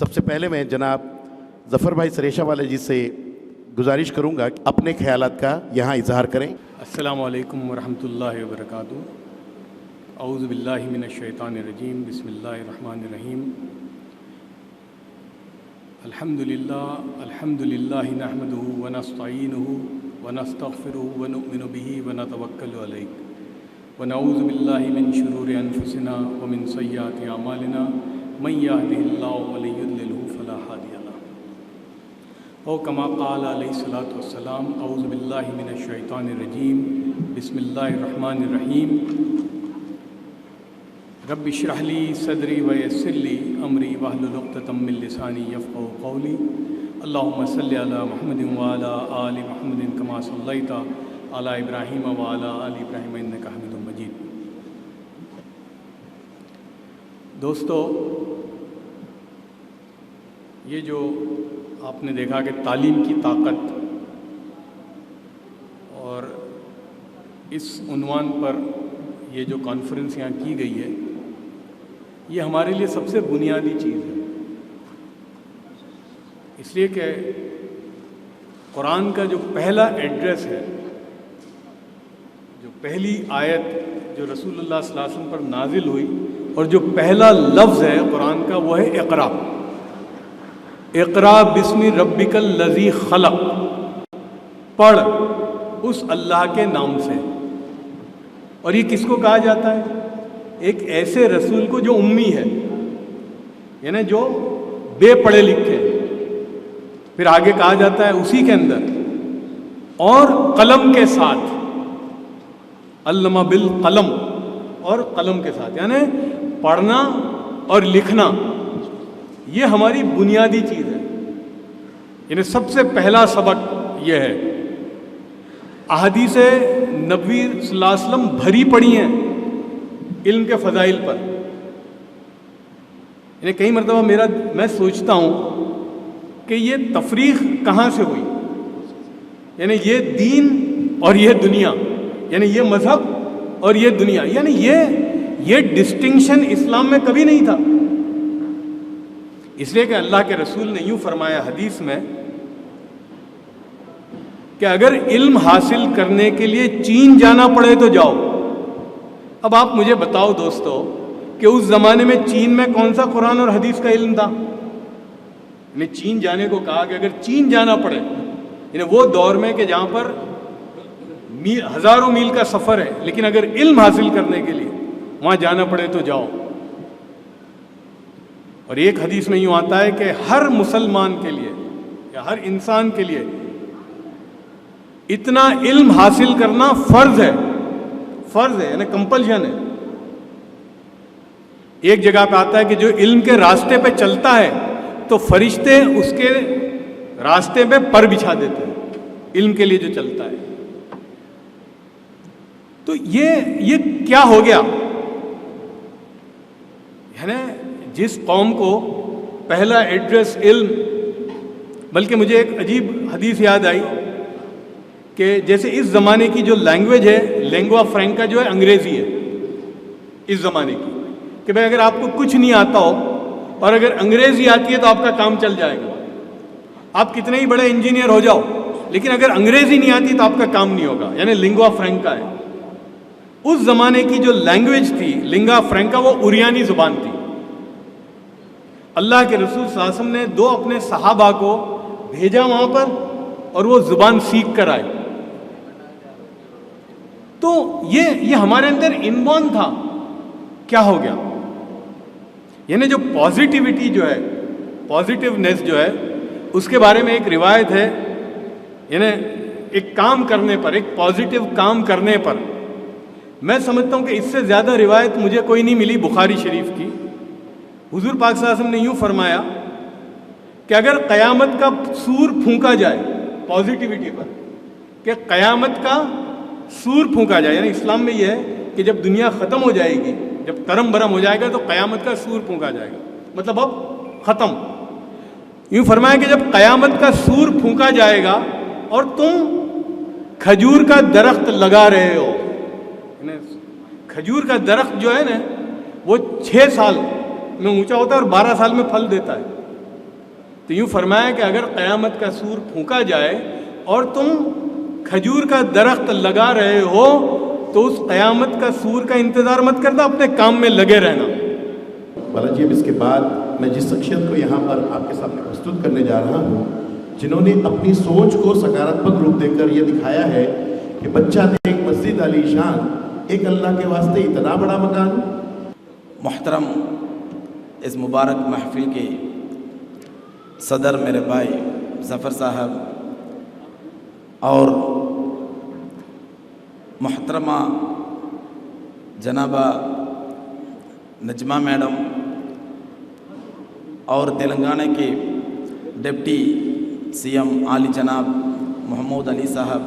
सबसे पहले मैं जनाब ज़फ़र भाई सरेशा वाले जी से गुजारिश करूंगा कि अपने ख्यालात का यहाँ इजहार करें। अस्सलामु अलैकुम वरहमतुल्लाहि वबरकातुहू। औज़ु बिल्लाहि मिनश्शैतानिर्रजीम बिस्मिल्लाहिर्रहमानिर्रहीम। अल्हम्दुलिल्लाहि नहमदुहु व नस्तईनुहु व नस्तगफिरुहु व नु'मिनु बिही व नतवक्कलु अलैहि व नऊज़ु बिल्लाहि मिन शुरूरि अनफुसिना व मिन सय्यिआति अमालिना मन यहदिहिल्लाहु फला युद्लिलहु फला हादिया लहु ओ कमा क़ाल अलैहिस्सलातु वस्सलाम। औज़ु बिल्लाहि मिनश्शैतानिर्रजीम बिस्मिल्लाहिर्रहमानिर्रहीम। रब्बि इश्रह ली सदरी व यस्सिर ली अमरी वहलुल उक़्दतम मिन लिसानी यफ़क़हू क़ौली। अल्लाहुम्मा सल्लि अला मुहम्मदिन व अला आलि मुहम्मदिन कमा सल्लैता अला इब्राहीम व अला आलि इब्राहीम इन्नका हमीदुम मजीद। दोस्तों, ये जो आपने देखा कि तालीम की ताकत और इस उन्वान पर ये जो कॉन्फ्रेंस यहाँ की गई है, ये हमारे लिए सबसे बुनियादी चीज़ है। इसलिए कि कुरान का जो पहला एड्रेस है, जो पहली आयत जो रसूलुल्लाह सल्लल्लाहु अलैहि वसल्लम पर नाजिल हुई और जो पहला लफ्ज़ है कुरान का, वो है इक़रा। इक़रा बिस्मि रब्बिकल लज़ी खलक़, पढ़ उस अल्लाह के नाम से। और ये किसको कहा जाता है? एक ऐसे रसूल को जो उम्मी है, यानी जो बेपढ़े लिखे। फिर आगे कहा जाता है उसी के अंदर, और कलम के साथ, अल्लमा बिल कलम, और कलम के साथ, यानी पढ़ना और लिखना, ये हमारी बुनियादी चीज़ है। यानी सबसे पहला सबक ये है। अहादीसे नबी सल्लल्लाहु अलैहि वसल्लम भरी पड़ी हैं इल्म के फ़ज़ाइल पर। यानी कई मरतबा मैं सोचता हूँ कि ये तफरीक़ कहाँ से हुई। यानी ये दीन और ये दुनिया, यानी ये मज़हब और ये दुनिया, यानी ये डिस्टिंक्शन इस्लाम में कभी नहीं था। इसलिए कि अल्लाह के रसूल ने यूँ फरमाया हदीस में कि अगर इल्म हासिल करने के लिए चीन जाना पड़े तो जाओ। अब आप मुझे बताओ दोस्तों कि उस ज़माने में चीन में कौन सा कुरान और हदीस का इल्म था? यानी चीन जाने को कहा कि अगर चीन जाना पड़े, यानी वो दौर में कि जहाँ पर हज़ारों मील का सफ़र है, लेकिन अगर इल्म हासिल करने के लिए वहाँ जाना पड़े तो जाओ। और एक हदीस में यूँ आता है कि हर मुसलमान के लिए या हर इंसान के लिए इतना इल्म हासिल करना फ़र्ज़ है यानी कंपल्शन है। एक जगह पे आता है कि जो इल्म के रास्ते पे चलता है तो फरिश्ते उसके रास्ते पे पर बिछा देते हैं, इल्म के लिए जो चलता है। तो ये क्या हो गया, यानी जिस कौम को पहला एड्रेस इल्म, बल्कि मुझे एक अजीब हदीस याद आई कि जैसे इस ज़माने की जो लैंग्वेज है, लेंगुआ फ्रैंका जो है अंग्रेज़ी है इस ज़माने की, कि भाई अगर आपको कुछ नहीं आता हो और अगर अंग्रेज़ी आती है तो आपका काम चल जाएगा। आप कितने ही बड़े इंजीनियर हो जाओ, लेकिन अगर अंग्रेज़ी नहीं आती तो आपका काम नहीं होगा, यानी लिंगुआ फ्रैंका है। उस ज़माने की जो लैंग्वेज थी लिंगा फ्रैंका, वो उरियानी ज़ुबान थी। अल्लाह के रसूल सल्लल्लाहु अलैहि वसल्लम ने 2 अपने सहाबा को भेजा वहाँ पर और वो ज़ुबान सीख कर आए। तो ये हमारे अंदर इनबॉर्न था। क्या हो गया, यानी जो पॉजिटिविटी जो है, पॉजिटिवनेस जो है, उसके बारे में एक रिवायत है, यानी एक काम करने पर, एक पॉजिटिव काम करने पर, मैं समझता हूँ कि इससे ज़्यादा रिवायत मुझे कोई नहीं मिली बुखारी शरीफ की। हुजूर पाक सल्लल्लाहु अलैहि वसल्लम ने यूँ फरमाया कि अगर क़यामत का सूर फूंका जाए पॉजिटिविटी पर, कि क़यामत का सूर फूंका जाए, यानी इस्लाम में यह है कि जब दुनिया ख़त्म हो जाएगी, जब तरम बरम हो जाएगा तो क़यामत का सूर फूंका जाएगा, मतलब अब ख़त्म। यूँ फरमाया कि जब क़यामत का सूर फूंका जाएगा और तुम खजूर का दरख्त लगा रहे हो, खजूर का दरख्त जो है ना वो 6 साल में ऊंचा होता है और 12 साल में फल देता है। तो यूँ फरमाया कि अगर क़यामत का सूर फूंका जाए और तुम खजूर का दरख्त लगा रहे हो तो उस क़यामत का सूर का इंतज़ार मत करना, अपने काम में लगे रहना। बालाजी, अब इसके बाद मैं जिस शख्सियत को यहाँ पर आपके सामने प्रस्तुत करने जा रहा हूँ, जिन्होंने अपनी सोच को सकारात्मक रूप देकर यह दिखाया है कि बच्चा देख मस्जिद आलीशान, एक अल्लाह के वास्ते इतना बड़ा मकान। मोहतरम इस मुबारक महफिल के सदर मेरे भाई ज़फ़र साहब और मोहतरमा जनाबा नजमा मैडम और तेलंगाना के डिप्टी सीएम आली जनाब मोहम्मद अली साहब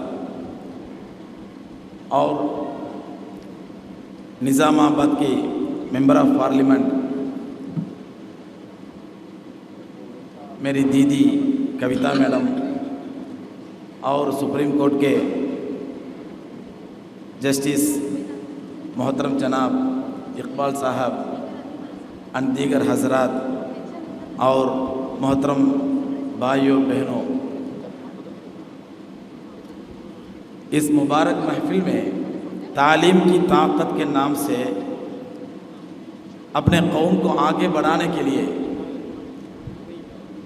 और निज़ामाबाद के मेंबर ऑफ पार्लियामेंट मेरी दीदी कविता मैडम और सुप्रीम कोर्ट के जस्टिस मोहतरम जनाब इकबाल साहब और दीगर हजरात और मोहतरम भाइयों बहनों, इस मुबारक महफिल में तालीम की ताकत के नाम से अपने कौम को आगे बढ़ाने के लिए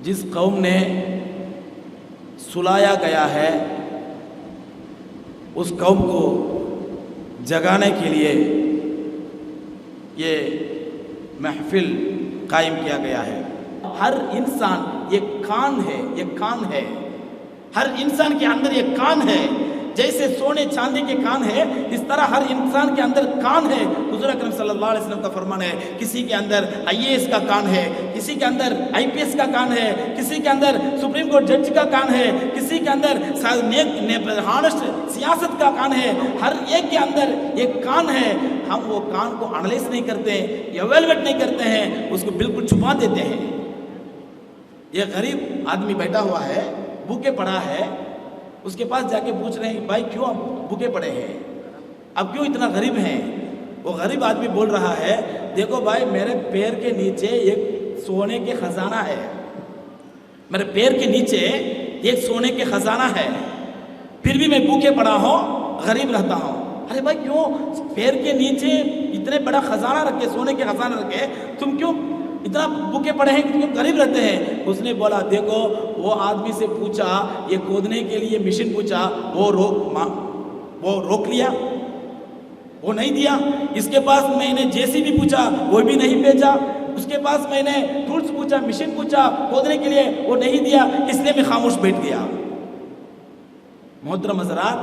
जिस कौम ने सुलाया गया है उस कौम को जगाने के लिए ये महफिल कायम किया गया है। हर इंसान, ये कान है, ये कान है, हर इंसान के अंदर ये कान है। जैसे सोने चांदी के कान है, इस तरह हर इंसान के अंदर कान है। हुज़ूर अकरम सल्लल्लाहु अलैहि वसल्लम का फरमान है, किसी के अंदर आईएएस का कान है, किसी के अंदर आईपीएस का कान है, किसी के अंदर सुप्रीम कोर्ट जज का कान है, किसी के अंदर हॉनेस्ट सियासत का कान है। हर एक के अंदर ये कान है। हम वो कान को एनालाइज नहीं करते, एवेलुएट नहीं करते हैं, उसको बिल्कुल छुपा देते हैं। ये गरीब आदमी बैठा हुआ है, भूखे पड़ा है, उसके पास जाके पूछ रहे हैं, भाई क्यों आप भूखे पड़े हैं, अब क्यों इतना गरीब हैं? वो गरीब आदमी बोल रहा है, देखो भाई मेरे पैर के नीचे एक सोने के खजाना है, मेरे पैर के नीचे एक सोने के खजाना है, फिर भी मैं भूखे पड़ा हूँ, गरीब रहता हूँ। अरे भाई क्यों पैर के नीचे इतने बड़ा खजाना रखे, सोने के खजाना रखे, तुम क्यों इतना भूखे पड़े हैं, क्यों गरीब रहते हैं? उसने बोला, देखो वो आदमी से पूछा, ये खोदने के लिए मशीन पूछा, वो रोक लिया, वो नहीं दिया। इसके पास मैंने जेसीबी पूछा, वो भी नहीं भेजा। उसके पास मैंने टूल्स पूछा, मशीन पूछा खोदने के लिए, वो नहीं दिया। इसलिए मैं खामोश बैठ गया। मोहतरम हज़रात,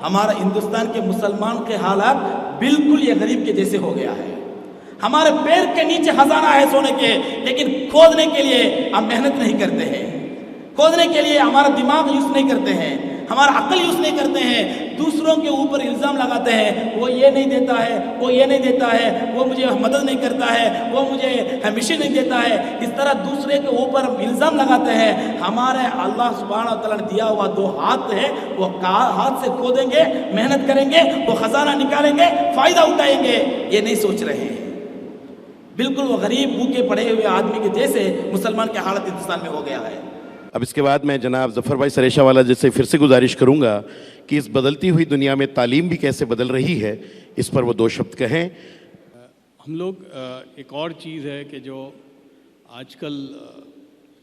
हमारा हिंदुस्तान के मुसलमान के हालात बिल्कुल ये गरीब के जैसे हो गया है। हमारे पैर के नीचे खजाना है सोने के, लेकिन खोदने के लिए हम मेहनत नहीं करते हैं, खोदने के लिए हमारा दिमाग यूज नहीं करते हैं, हमारा अक्ल यूज नहीं करते हैं। दूसरों के ऊपर इल्ज़ाम लगाते हैं, वो ये नहीं देता है, वो ये नहीं देता है, वो मुझे मदद नहीं करता है, वो मुझे मशीन नहीं देता है। इस तरह दूसरे के ऊपर इल्ज़ाम लगाते हैं। हमारे अल्लाह सुब्हानहू व तआला ने दिया हुआ 2 हाथ है, वो हाथ से खोदेंगे, मेहनत करेंगे, वो खजाना निकालेंगे, फ़ायदा उठाएंगे, ये नहीं सोच रहे हैं। बिल्कुल वो गरीब भूखे पड़े हुए आदमी के जैसे मुसलमान की हालत हिंदुस्तान में हो गया है। अब इसके बाद मैं जनाब ज़फ़र भाई सरेशा वाला जैसे फिर से गुजारिश करूंगा कि इस बदलती हुई दुनिया में तालीम भी कैसे बदल रही है, इस पर वो 2 शब्द कहें। हम लोग एक और चीज़ है कि जो आजकल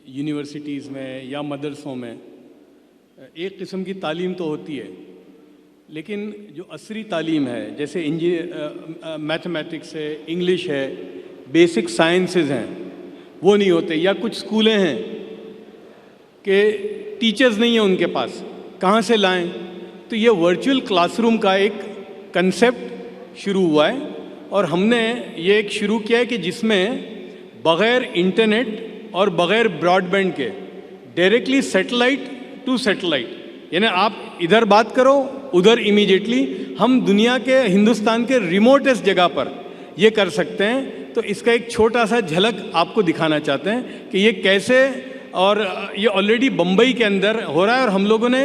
यूनिवर्सिटीज़ में या मदरसों में एक किस्म की तालीम तो होती है, लेकिन जो असरी तालीम है, जैसे मैथमेटिक्स है, इंग्लिश है, बेसिक साइंसेस हैं, वो नहीं होते। या कुछ स्कूलें हैं कि टीचर्स नहीं है उनके पास, कहाँ से लाएं? तो ये वर्चुअल क्लासरूम का एक कंसेप्ट शुरू हुआ है और हमने ये एक शुरू किया है कि जिसमें बग़ैर इंटरनेट और बग़ैर ब्रॉडबैंड के डायरेक्टली सैटेलाइट टू सैटेलाइट, यानी आप इधर बात करो उधर इमीडिएटली हम दुनिया के, हिंदुस्तान के रिमोटेस्ट जगह पर ये कर सकते हैं। तो इसका एक छोटा सा झलक आपको दिखाना चाहते हैं कि ये कैसे, और ये ऑलरेडी बम्बई के अंदर हो रहा है और हम लोगों ने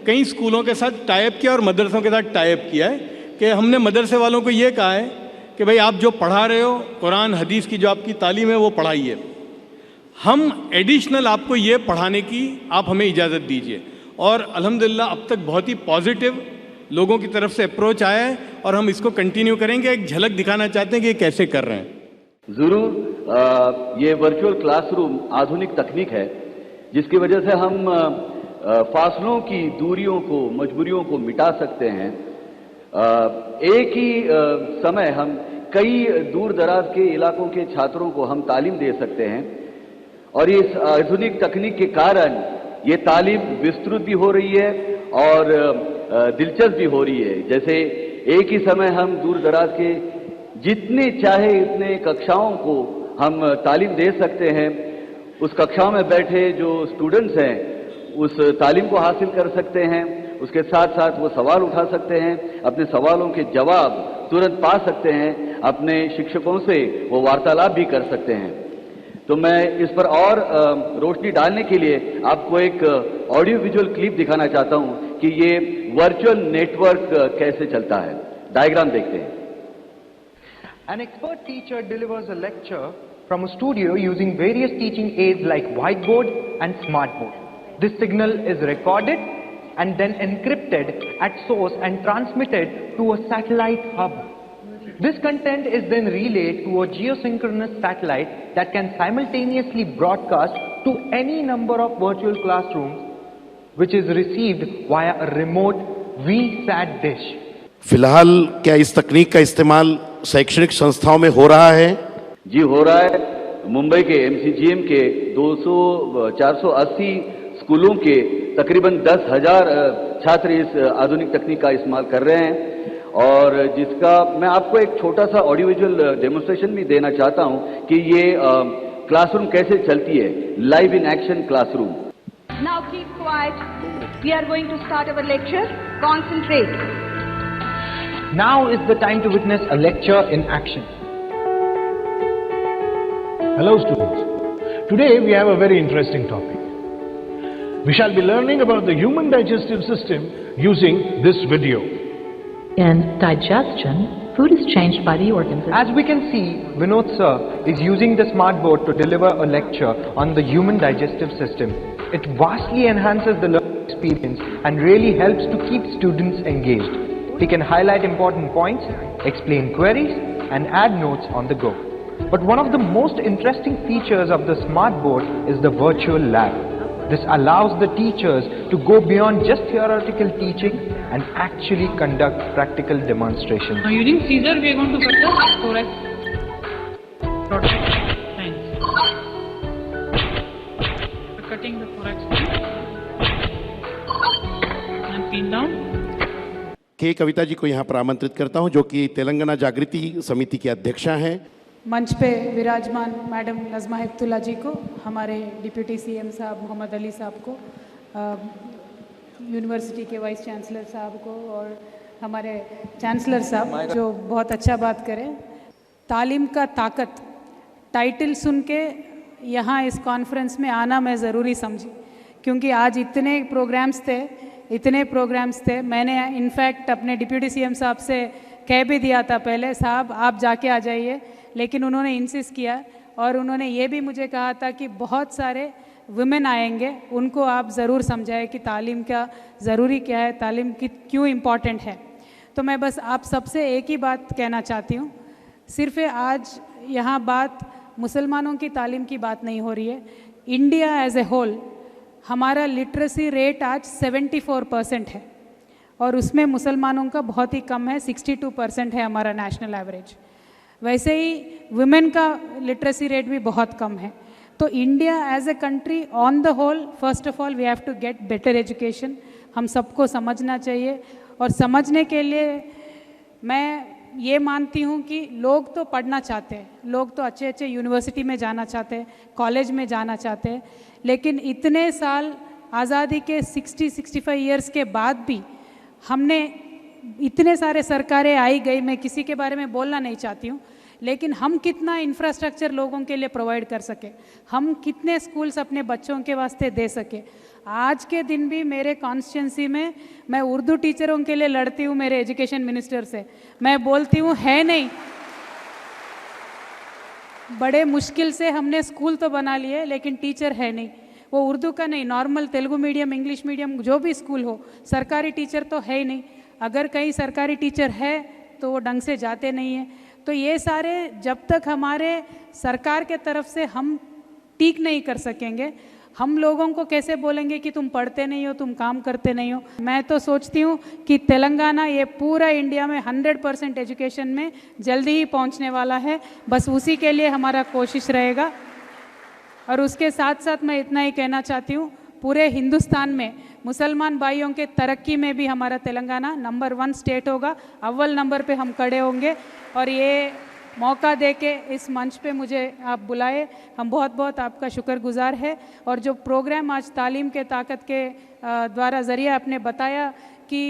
कई स्कूलों के साथ टाइप किया और मदरसों के साथ टाइप किया है कि हमने मदरसे वालों को ये कहा है कि भाई आप जो पढ़ा रहे हो, कुरान हदीस की जो आपकी तालीम है वो पढ़ाइए, हम एडिशनल आपको ये पढ़ाने की आप हमें इजाज़त दीजिए। और अल्हम्दुलिल्लाह अब तक बहुत ही पॉजिटिव लोगों की तरफ से अप्रोच आया है और हम इसको कंटिन्यू करेंगे। एक झलक दिखाना चाहते हैं कि ये कैसे कर रहे हैं। ज़रूर ये वर्चुअल क्लासरूम आधुनिक तकनीक है जिसकी वजह से हम फासलों की दूरियों को, मजबूरियों को मिटा सकते हैं। एक ही समय हम कई दूर दराज के इलाकों के छात्रों को हम तालीम दे सकते हैं और इस आधुनिक तकनीक के कारण ये तालीम विस्तृत भी हो रही है और दिलचस्प भी हो रही है। जैसे एक ही समय हम दूर दराज के जितने चाहे इतने कक्षाओं को हम तालीम दे सकते हैं। उस कक्षाओं में बैठे जो स्टूडेंट्स हैं उस तालीम को हासिल कर सकते हैं, उसके साथ साथ वो सवाल उठा सकते हैं, अपने सवालों के जवाब तुरंत पा सकते हैं, अपने शिक्षकों से वो वार्तालाप भी कर सकते हैं। तो मैं इस पर और रोशनी डालने के लिए आपको एक ऑडियो विजुअल क्लिप दिखाना चाहता हूं कि ये वर्चुअल नेटवर्क कैसे चलता है। डायग्राम देखते हैं। An expert teacher delivers a lecture from a studio using various teaching aids like whiteboard and smartboard. This signal is recorded and then encrypted at source and transmitted to a satellite hub. This content is then relayed to a geosynchronous satellite that can simultaneously broadcast to any number of virtual classrooms, which is received via a remote VSAT dish. फिलहाल क्या इस तकनीक का इस्तेमाल शैक्षणिक संस्थाओं में हो रहा है? जी हो रहा है। मुंबई के MCGM के 480 स्कूलों के तकरीबन 10,000 छात्र इस आधुनिक तकनीक का इस्तेमाल कर रहे हैं और जिसका मैं आपको एक छोटा सा ऑडियो विजुअल डेमोन्स्ट्रेशन भी देना चाहता हूं कि ये क्लासरूम कैसे चलती है, live in action classroom. Now keep quiet. We are going to start our lecture. Concentrate. Now is the time to witness a lecture in action. Hello students. Today we have a very interesting topic. We shall be learning about the human digestive system using this video. In digestion, food is changed by the organs. As we can see, Vinod sir is using the smart board to deliver a lecture on the human digestive system. It vastly enhances the learning experience and really helps to keep students engaged. He can highlight important points, explain queries and add notes on the go. But one of the most interesting features of the smart board is the virtual lab. This allows the teachers to go beyond just theoretical teaching and actually conduct practical demonstrations. Now using scissor we are going to cut the thorax product lines. We're cutting the thorax and pin down. के कविता जी को यहाँ पर आमंत्रित करता हूँ, जो कि तेलंगाना जागृति समिति के अध्यक्षा हैं। मंच पे विराजमान मैडम नज़मा हिफ्तुल्लाह जी को, हमारे डिप्टी सीएम साहब मोहम्मद अली साहब को, यूनिवर्सिटी के वाइस चांसलर साहब को और हमारे चांसलर साहब जो बहुत अच्छा बात करें। तालीम का ताकत टाइटल सुन के यहाँ इस कॉन्फ्रेंस में आना मैं ज़रूरी समझी, क्योंकि आज इतने प्रोग्राम्स थे। मैंने इनफैक्ट अपने डिप्टी सीएम साहब से कह भी दिया था पहले, साहब आप जाके आ जाइए, लेकिन उन्होंने इंसिस्ट किया और उन्होंने ये भी मुझे कहा था कि बहुत सारे वुमेन आएंगे, उनको आप ज़रूर समझाएं कि तालीम का ज़रूरी क्या है, तालीम की क्यों इम्पॉर्टेंट है। तो मैं बस आप सबसे एक ही बात कहना चाहती हूँ, सिर्फ आज यहाँ बात मुसलमानों की तालीम की बात नहीं हो रही है। इंडिया एज ए होल हमारा लिटरेसी रेट आज 74% है और उसमें मुसलमानों का बहुत ही कम है, 62% है हमारा नेशनल एवरेज। वैसे ही वुमेन का लिटरेसी रेट भी बहुत कम है। तो India as a country on the whole, first of all we have to get better education. हम सबको समझना चाहिए और समझने के लिए मैं ये मानती हूँ कि लोग तो पढ़ना चाहते हैं, लोग तो अच्छे अच्छे यूनिवर्सिटी में जाना चाहते हैं, कॉलेज में जाना चाहते हैं, लेकिन इतने साल आज़ादी के 60-65 ईयर्स के बाद भी हमने इतने सारे सरकारें आई गई, मैं किसी के बारे में बोलना नहीं चाहती हूँ, लेकिन हम कितना इंफ्रास्ट्रक्चर लोगों के लिए प्रोवाइड कर सके, हम कितने स्कूल्स अपने बच्चों के वास्ते दे सके। आज के दिन भी मेरे कॉन्स्टिट्यूंसी में मैं उर्दू टीचरों के लिए लड़ती हूँ मेरे एजुकेशन मिनिस्टर से। मैं बोलती हूँ है नहीं, बड़े मुश्किल से हमने स्कूल तो बना लिए लेकिन टीचर है नहीं, वो उर्दू का नहीं, normal Telugu medium, English medium जो भी स्कूल हो, सरकारी टीचर तो है ही नहीं। अगर कहीं सरकारी टीचर है तो वो ढंग से जाते नहीं हैं। तो ये सारे जब तक हमारे सरकार के तरफ से हम ठीक नहीं कर सकेंगे, हम लोगों को कैसे बोलेंगे कि तुम पढ़ते नहीं हो, तुम काम करते नहीं हो। मैं तो सोचती हूँ कि तेलंगाना ये पूरा इंडिया में 100% एजुकेशन में जल्दी ही पहुँचने वाला है, बस उसी के लिए हमारा कोशिश रहेगा। और उसके साथ साथ मैं इतना ही कहना चाहती हूँ, पूरे हिंदुस्तान में मुसलमान भाइयों के तरक्की में भी हमारा तेलंगाना नंबर 1 स्टेट होगा, अव्वल नंबर पे हम खड़े होंगे। और ये मौका दे के इस मंच पे मुझे आप बुलाए, हम बहुत बहुत आपका शुक्रगुजार है। और जो प्रोग्राम आज तालीम के ताकत के द्वारा ज़रिए आपने बताया कि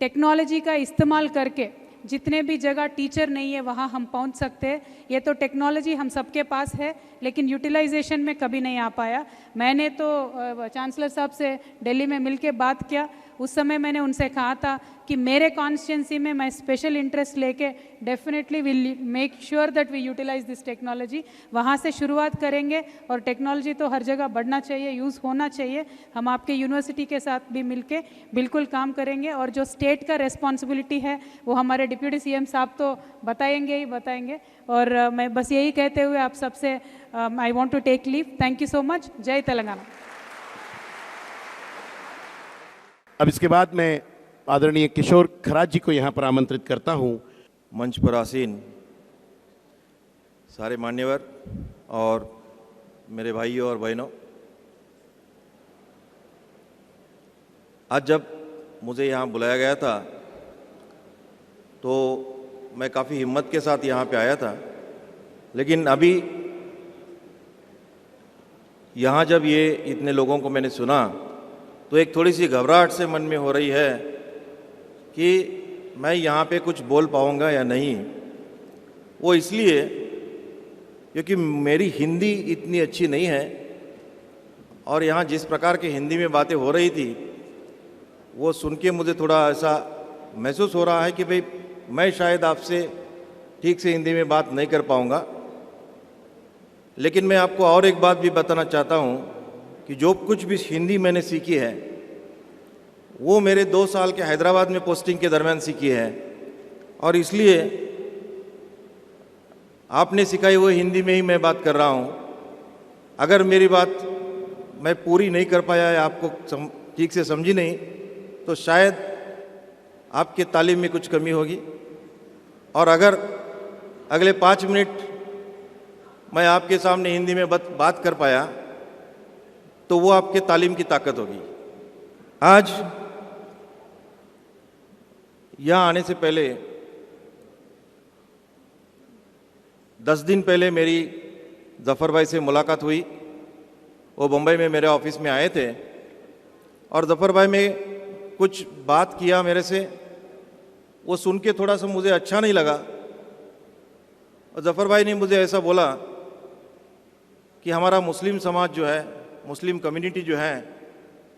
टेक्नोलॉजी का इस्तेमाल करके जितने भी जगह टीचर नहीं है वहाँ हम पहुँच सकते हैं, ये तो टेक्नोलॉजी हम सबके पास है, लेकिन यूटिलाइजेशन में कभी नहीं आ पाया। मैंने तो चांसलर साहब से दिल्ली में मिलके बात किया, उस समय मैंने उनसे कहा था कि मेरे कॉन्स्टिट्यूंसी में मैं स्पेशल इंटरेस्ट लेके definitely will make sure that we utilize this technology. वहाँ से शुरुआत करेंगे और टेक्नोलॉजी तो हर जगह बढ़ना चाहिए, यूज़ होना चाहिए। हम आपके यूनिवर्सिटी के साथ भी मिलके बिल्कुल काम करेंगे। और जो स्टेट का रेस्पॉन्सिबिलिटी है वो हमारे डिप्टी सीएम साहब तो बताएंगे ही बताएंगे। और मैं बस यही कहते हुए आप सबसे I want to take leave. Thank you so much. जय तेलंगाना। अब इसके बाद मैं आदरणीय किशोर खराज जी को यहाँ पर आमंत्रित करता हूँ। मंच पर आसीन सारे मान्यवर और मेरे भाइयों और बहनों, आज जब मुझे यहाँ बुलाया गया था तो मैं काफ़ी हिम्मत के साथ यहाँ पे आया था, लेकिन अभी यहाँ जब ये इतने लोगों को मैंने सुना तो एक थोड़ी सी घबराहट से मन में हो रही है कि मैं यहाँ पे कुछ बोल पाऊँगा या नहीं। वो इसलिए क्योंकि मेरी हिंदी इतनी अच्छी नहीं है और यहाँ जिस प्रकार की हिंदी में बातें हो रही थी वो सुन के मुझे थोड़ा ऐसा महसूस हो रहा है कि भाई मैं शायद आपसे ठीक से हिंदी में बात नहीं कर पाऊँगा। लेकिन मैं आपको और एक बात भी बताना चाहता हूँ कि जो कुछ भी हिंदी मैंने सीखी है वो मेरे 2 साल के हैदराबाद में पोस्टिंग के दरमियान सीखी है, और इसलिए आपने सिखाई हुई हिंदी में ही मैं बात कर रहा हूँ। अगर मेरी बात मैं पूरी नहीं कर पाया या आपको ठीक से समझी नहीं, तो शायद आपके तालीम में कुछ कमी होगी। और अगर अगले 5 मिनट मैं आपके सामने हिंदी में बात कर पाया तो वो आपके तालीम की ताकत होगी। आज यहाँ आने से पहले 10 दिन पहले मेरी ज़फ़र भाई से मुलाकात हुई। वो बम्बई में मेरे ऑफिस में आए थे और ज़फ़र भाई में कुछ बात किया मेरे से, वो सुन के थोड़ा सा मुझे अच्छा नहीं लगा। और ज़फ़र भाई ने मुझे ऐसा बोला कि हमारा मुस्लिम समाज जो है, मुस्लिम कम्युनिटी जो है,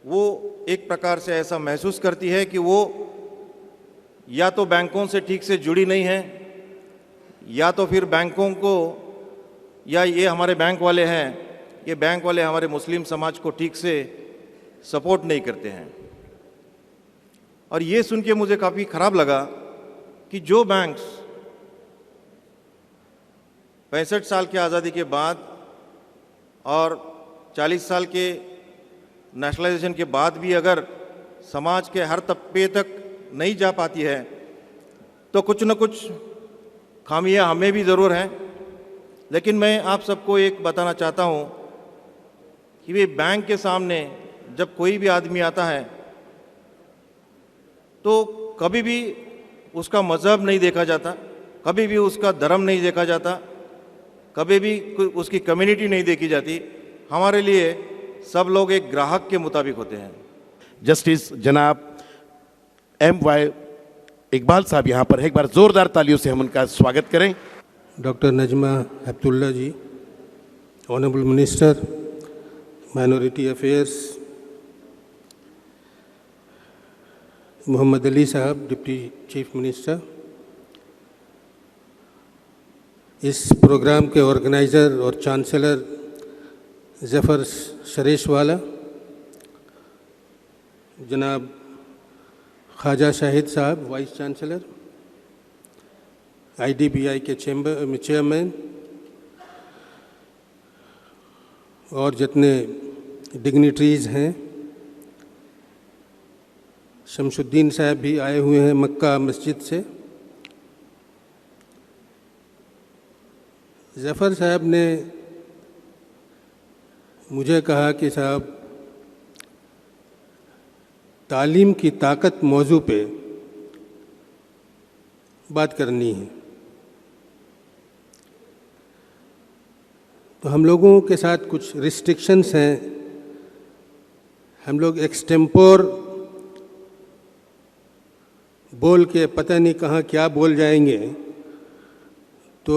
वो एक प्रकार से ऐसा महसूस करती है कि वो या तो बैंकों से ठीक से जुड़ी नहीं है, या तो फिर बैंकों को, या ये हमारे बैंक वाले हैं, ये बैंक वाले हमारे मुस्लिम समाज को ठीक से सपोर्ट नहीं करते हैं। और ये सुन के मुझे काफ़ी ख़राब लगा कि जो बैंक्स 65 साल की आज़ादी के बाद और 40 साल के नेशनलाइजेशन के बाद भी अगर समाज के हर तबके तक नहीं जा पाती है तो कुछ न कुछ खामियां हमें भी ज़रूर हैं। लेकिन मैं आप सबको एक बताना चाहता हूं कि वे बैंक के सामने जब कोई भी आदमी आता है तो कभी भी उसका मज़हब नहीं देखा जाता, कभी भी उसका धर्म नहीं देखा जाता, कभी भी उसकी कम्युनिटी नहीं देखी जाती। हमारे लिए सब लोग एक ग्राहक के मुताबिक होते हैं। जस्टिस जनाब M.Y. इकबाल साहब यहाँ पर है, एक बार जोरदार तालियों से हम उनका स्वागत करें। Doctor Najma Heptulla ji, honourable minister minority affairs, Mohammad Ali Sahab deputy chief minister, इस प्रोग्राम के ऑर्गेनाइज़र और चांसलर ज़फ़र शरेशवाला, जनाब Khwaja Shahid Sahab vice chancellor, IDBI के चेयरमैन और जितने डिग्निटरीज़ हैं, शमशुद्दीन साहब भी आए हुए हैं मक्का मस्जिद से। ज़फ़र साहब ने मुझे कहा कि साहब तालीम की ताकत मौजू पे बात करनी है। तो हम लोगों के साथ कुछ रिस्ट्रिक्शंस हैं, हम लोग एक्सटेम्पोर बोल के पता नहीं कहाँ क्या बोल जाएंगे तो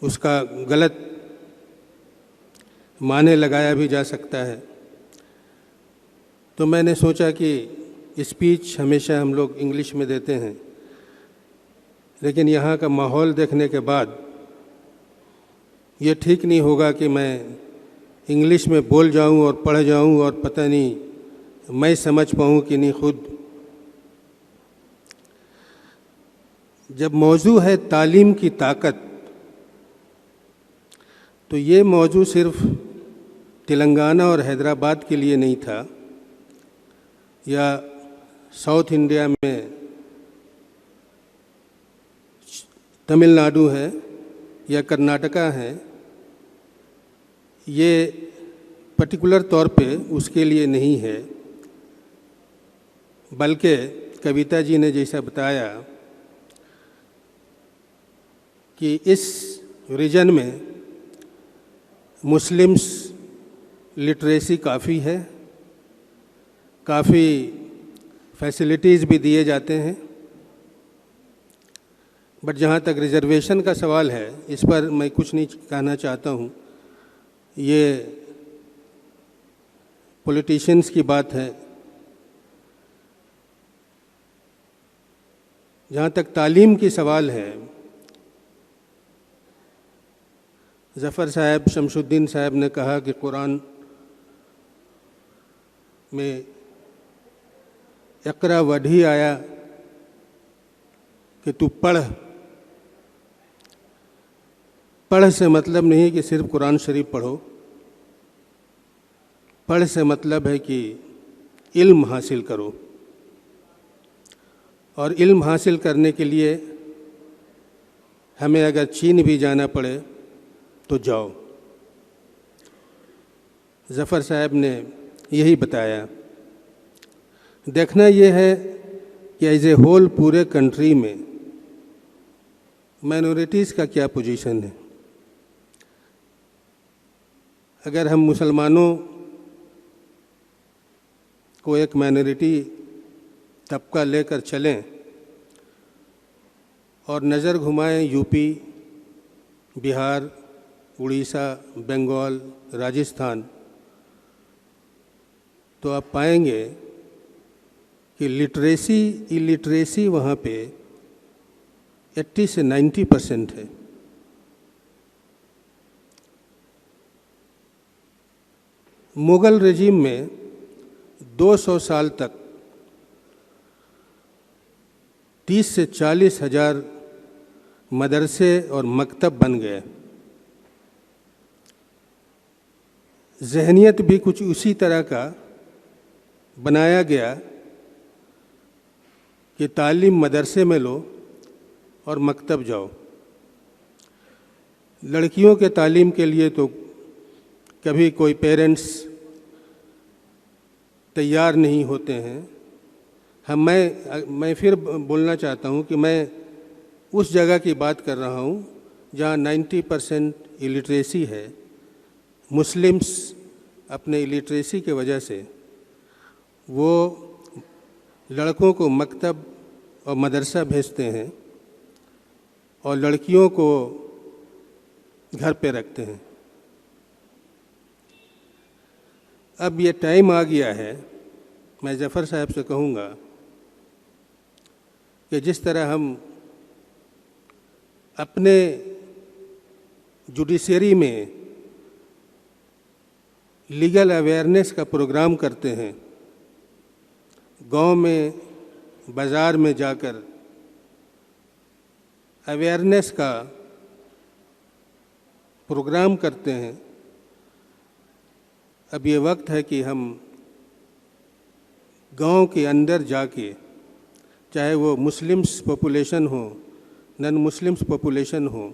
उसका गलत माने लगाया भी जा सकता है। तो मैंने सोचा कि स्पीच हमेशा हम लोग इंग्लिश में देते हैं, लेकिन यहाँ का माहौल देखने के बाद ये ठीक नहीं होगा कि मैं इंग्लिश में बोल जाऊँ और पढ़ जाऊँ और पता नहीं मैं समझ पाऊँ कि नहीं खुद। जब मौजू है तालीम की ताकत, तो ये मौजू सिर्फ तेलंगाना और हैदराबाद के लिए नहीं था, या साउथ इंडिया में तमिलनाडु है या कर्नाटका है, ये पर्टिकुलर तौर पे उसके लिए नहीं है, बल्कि कविता जी ने जैसा बताया कि इस रीजन में मुस्लिम्स लिटरेसी काफ़ी है, काफ़ी फैसिलिटीज़ भी दिए जाते हैं, बट जहाँ तक रिजर्वेशन का सवाल है इस पर मैं कुछ नहीं कहना चाहता हूँ। ये पॉलिटिशियंस की बात है। जहाँ तक तालीम की सवाल है, ज़फ़र साहब, शमशुद्दीन साहब ने कहा कि कुरान में इक़रा वर्ड ही आया कि तू पढ़। पढ़ से मतलब नहीं कि सिर्फ कुरान शरीफ पढ़ो, पढ़ से मतलब है कि इल्म हासिल करो, और इल्म हासिल करने के लिए हमें अगर चीन भी जाना पड़े तो जाओ। ज़फ़र साहब ने यही बताया। देखना यह है कि एज ए होल पूरे कंट्री में माइनॉरिटीज़ का क्या पोजीशन है। अगर हम मुसलमानों को एक माइनॉरिटी तबका लेकर चलें और नज़र घुमाएं यूपी, बिहार, उड़ीसा, बंगाल, राजस्थान, तो आप पाएंगे कि लिटरेसी इलिटरेसी वहाँ पे 80 से 90% है। मुग़ल रेजिम में 200 साल तक 30 से 40 हज़ार मदरसे और मकतब बन गए। ज़हनियत भी कुछ उसी तरह का बनाया गया कि तालीम मदरसे में लो और मकतब जाओ। लड़कियों के तालीम के लिए तो कभी कोई पेरेंट्स तैयार नहीं होते हैं। मैं फिर बोलना चाहता हूँ कि मैं उस जगह की बात कर रहा हूँ जहाँ 90% इलिटरेसी है। मुस्लिम्स अपने इलिटरेसी के वजह से वो लड़कों को मकतब और मदरसा भेजते हैं और लड़कियों को घर पे रखते हैं। अब ये टाइम आ गया है, मैं ज़फ़र साहब से कहूँगा कि जिस तरह हम अपने जुडिशरी में लीगल अवेयरनेस का प्रोग्राम करते हैं, गांव में बाज़ार में जाकर अवेयरनेस का प्रोग्राम करते हैं, अब ये वक्त है कि हम गांव के अंदर जाके, चाहे वो मुस्लिम्स पॉपुलेशन हो, नॉन मुस्लिम्स पॉपुलेशन हो,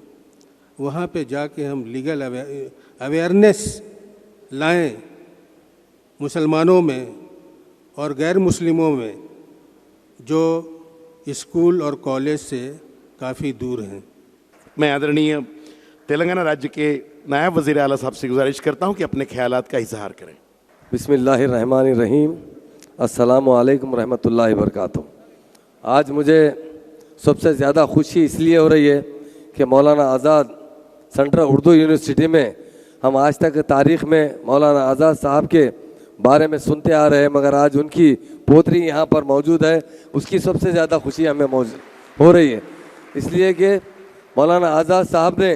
वहाँ पे जाके हम लीगल अवेयरनेस लाएं मुसलमानों में और गैर मुस्लिमों में जो स्कूल और कॉलेज से काफ़ी दूर हैं। मैं आदरणीय तेलंगाना राज्य के नायब वज़ीर आला साहब से गुजारिश करता हूं कि अपने ख्यालात का इजहार करें। बिस्मिल्लाहिर्रहमानिर्रहीम, अस्सलामु अलैकुम रहमतुल्लाहि वबरकातुहू। आज मुझे सबसे ज़्यादा खुशी इसलिए हो रही है कि मौलाना आज़ाद सेंट्रल उर्दू यूनिवर्सिटी में हम आज तक तारीख़ में मौलाना आज़ाद साहब के बारे में सुनते आ रहे हैं, मगर आज उनकी पोतरी यहाँ पर मौजूद है, उसकी सबसे ज़्यादा खुशी हमें हो रही है। इसलिए कि मौलाना आज़ाद साहब ने